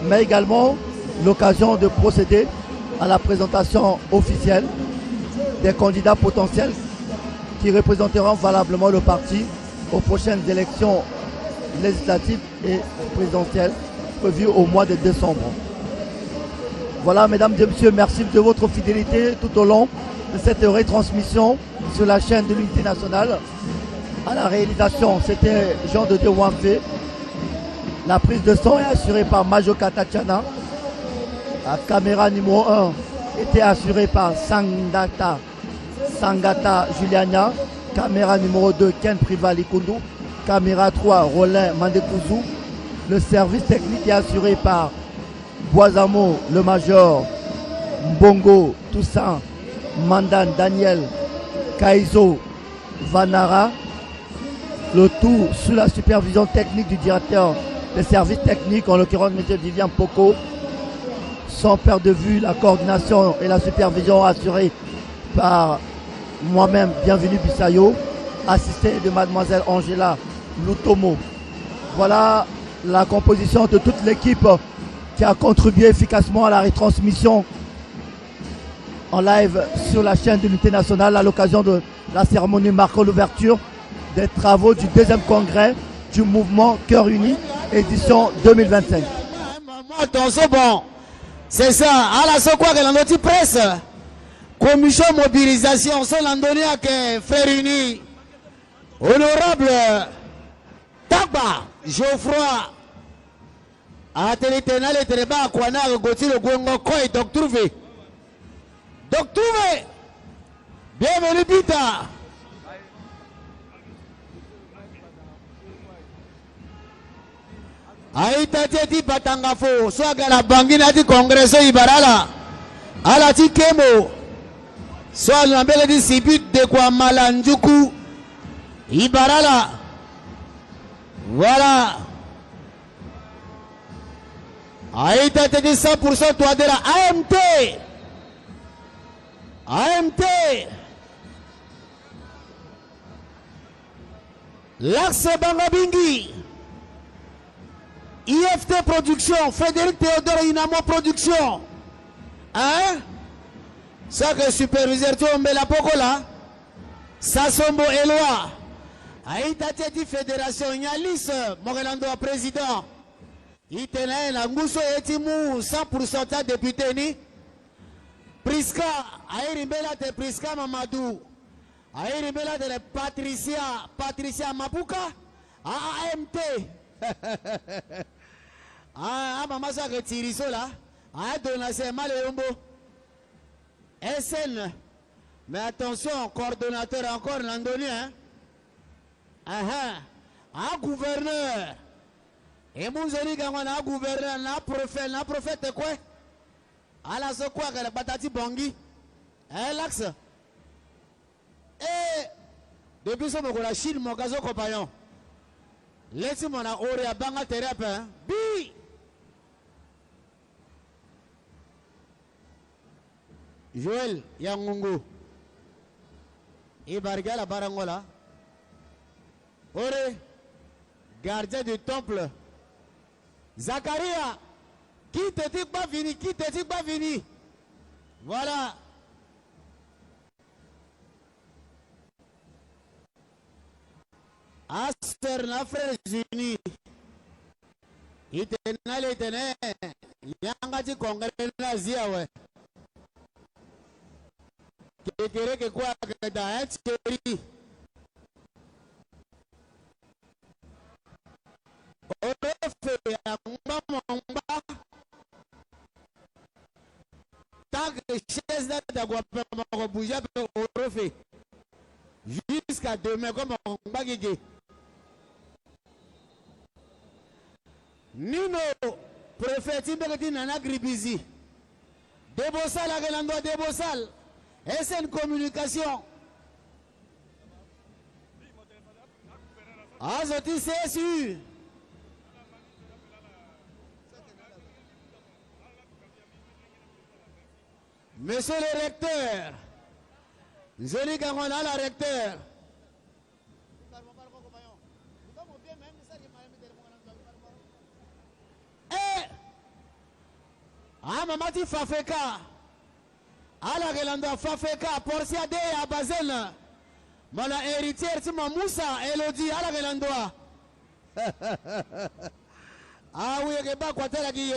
Speaker 1: mais également l'occasion de procéder à la présentation officielle des candidats potentiels qui représenteront valablement le parti aux prochaines élections législatives et présidentielles prévues au mois de décembre. Voilà, mesdames et messieurs, merci de votre fidélité tout au long de cette retransmission sur la chaîne de l'Unité nationale. À la réalisation, c'était Jean de Dieu Wamfé. La prise de son est assurée par Majoka Tatiana. La caméra numéro 1 était assurée par Sangata Juliana. Caméra numéro 2, Ken Prival Ikundu. Caméra 3, Rollin Mandekouzu. Le service technique est assuré par Boisamo, le major, Mbongo, Toussaint Mandan Daniel Kaizo Vanara, le tout sous la supervision technique du directeur des services techniques, en l'occurrence M. Vivian Poko, sans perdre de vue la coordination et la supervision assurée par moi-même, Bienvenue Bissayo, assisté de mademoiselle Angela Lutomo. Voilà la composition de toute l'équipe qui a contribué efficacement à la retransmission en live sur la chaîne de l'unité nationale à l'occasion de la cérémonie marquant l'ouverture des travaux du deuxième congrès du mouvement Cœur Uni, édition 2025.
Speaker 2: Attention, bon, c'est ça. À la seconde, que l'on presse, commission mobilisation, c'est l'andonia que Frère Uni, honorable Tagba, Geoffroy, à Téléténal et Téléba, Kouana, Gauthier, le Gouengo, Koy, Docteur V. Docteur V, bienvenue, Pita. Aïta Teti Batangafo, soit la Bangina di Congresso Ibarala, ala ti Kemo, soit l'ambele di Sibut de Kwamalanjuku, Ibarala. Voilà. Aïta Teti 100% toi de la AMT. AMT. L'axe Bangabingi. IFT Production, Frédéric Théodore Inamo Production. Hein? Ça que superviseur Mbela Pokola, Sassombo Eloi. Aïta Teti Fédération Nyalis, Morelando président. Itene Langouso Etimu, 100% député ni. Priska, Aïrimbela de Priska Mamadou. Aïrimbela de Patricia Mapuka. AMT. Ah, maman, ça retire ça là. Ah, donation mal et ombo. SN. Mais attention, coordonnateur encore l'andonien. Ah, gouverneur. Et mon zéli gagne un gouverneur, un prophète quoi? À la so quoi que la batati bongi. L'axe. Et depuis ce moment, la Chine, mon gazo compagnon. Laissez mon ore à banga thérapie. Bi. Joël Yangungu. Ibarga la barangola. Ore. Gardien du temple. Zacharia. Qui te dit pas fini? Qui te dit pas fini? Voilà. Aster na frères unis. Itene. Yangati congrès na ziawe. Kekere ke kwa da eteri. Orefe yamba mamba. Tant que chaise da guapa ma bouger orefe. Jusqu'à demain comme on bagage. Nino, préfet Timbeketi Nana Gribizi. Debosal à Gelando, Debosal. SN Communication. Azoti CSU. Monsieur le recteur. Zoli Gamona, la recteur. Ah, maman, tu Fafeka. Ah, la Gelando, Fafeka, Portia de Abazen. Mon héritière, tu m'as Moussa, Elodie, à la Gelando. Ah oui, il n'y a pas quoi t'as dit,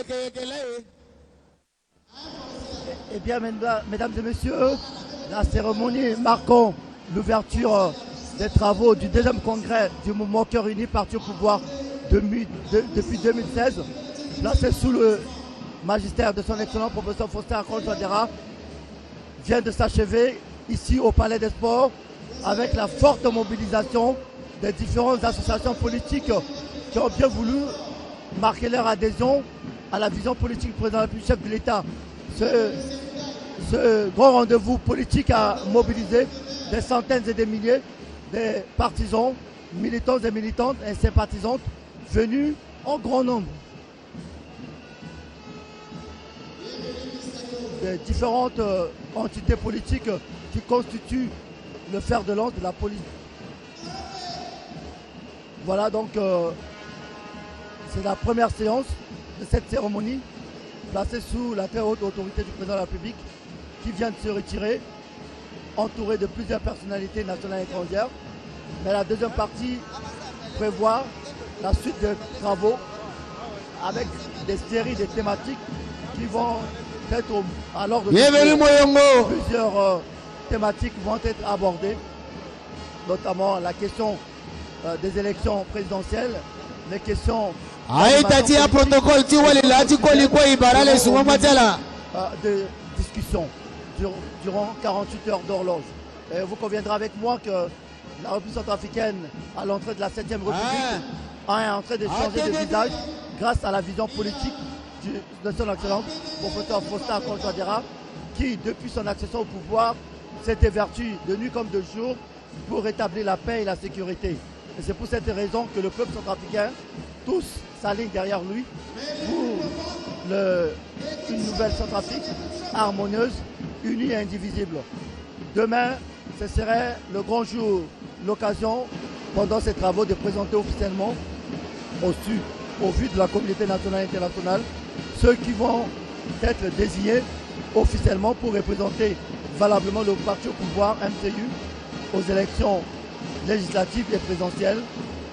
Speaker 1: Eh bien, mesdames et messieurs, la cérémonie marquant l'ouverture des travaux du deuxième congrès du mouvement Cœur Uni parti au pouvoir depuis 2016, placé sous le magistère de son excellent professeur Faustin Akol-Touadéra, vient de s'achever ici au Palais des Sports avec la forte mobilisation des différentes associations politiques qui ont bien voulu marquer leur adhésion à la vision politique du président du chef de l'État. Ce grand rendez-vous politique a mobilisé des centaines et des milliers de partisans, militants et militantes et sympathisantes venus en grand nombre des différentes entités politiques qui constituent le fer de lance de la police. Voilà donc, c'est la première séance de cette cérémonie placée sous la très haute autorité du président de la République qui vient de se retirer, entouré de plusieurs personnalités nationales et étrangères. Mais la deuxième partie prévoit la suite des travaux avec des séries de thématiques qui vont être à l'ordre du jour. Plusieurs thématiques vont être abordées, notamment la question des élections présidentielles, les questions de discussion durant 48 heures d'horloge. Et vous conviendrez avec moi que la République centrafricaine, à l'entrée de la 7e République, est en train de changer de visage grâce à la vision politique de son excellence, professeur Faustin Akonjo-Touadéra, qui, depuis son accession au pouvoir, s'est évertué de nuit comme de jour pour rétablir la paix et la sécurité. Et c'est pour cette raison que le peuple centrafricain, tous s'alignent derrière lui pour une nouvelle Centrafrique harmonieuse, unie et indivisible. Demain, ce serait le grand jour, l'occasion, pendant ces travaux, de présenter officiellement au vu de la communauté nationale et internationale, ceux qui vont être désignés officiellement pour représenter valablement le parti au pouvoir MCU aux élections législatives et présidentielles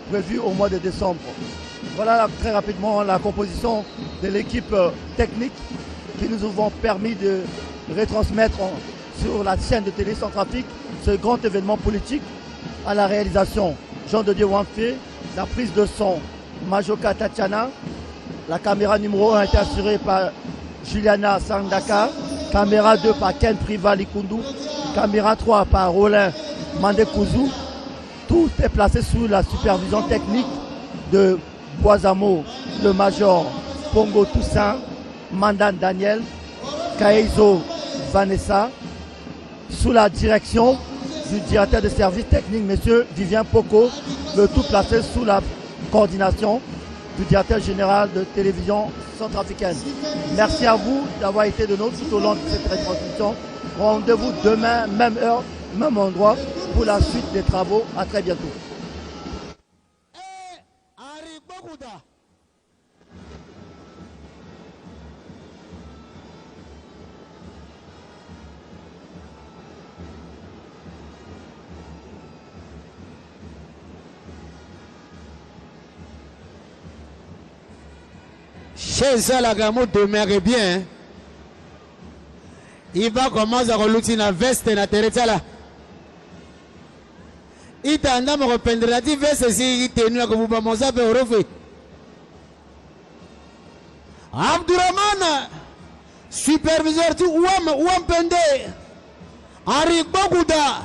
Speaker 1: prévues au mois de décembre. Voilà très rapidement la composition de l'équipe technique qui nous avons permis de retransmettre sur la chaîne de télé Centrafrique ce grand événement politique. À la réalisation, Jean de Dieu Wamfé, la prise de son, Majoka Tatiana, la caméra numéro 1 a été assurée par Juliana Sandaka, caméra 2 par Ken Priva Likundu, caméra 3 par Roland Mandekuzu. Tout est placé sous la supervision technique de Boisamo, le major Pongo Toussaint, Mandan Daniel, Kaeizo Vanessa, sous la direction du directeur de service technique, M. Vivien Poko, le tout placé sous la coordination du directeur général de télévision centrafricaine. Merci à vous d'avoir été de nous tout au long de cette retransmission. Rendez-vous demain, même heure, même endroit, pour la suite des travaux. À très bientôt.
Speaker 2: Chez ça, la gamme demeure bien. Il va commencer à relouter la veste et la terre là. Il t'a amené à reprendre la veste si il tenu à que vous commencez à faire refait. Abdourahman, superviseur du Ouam Pende, Henri Bogouda.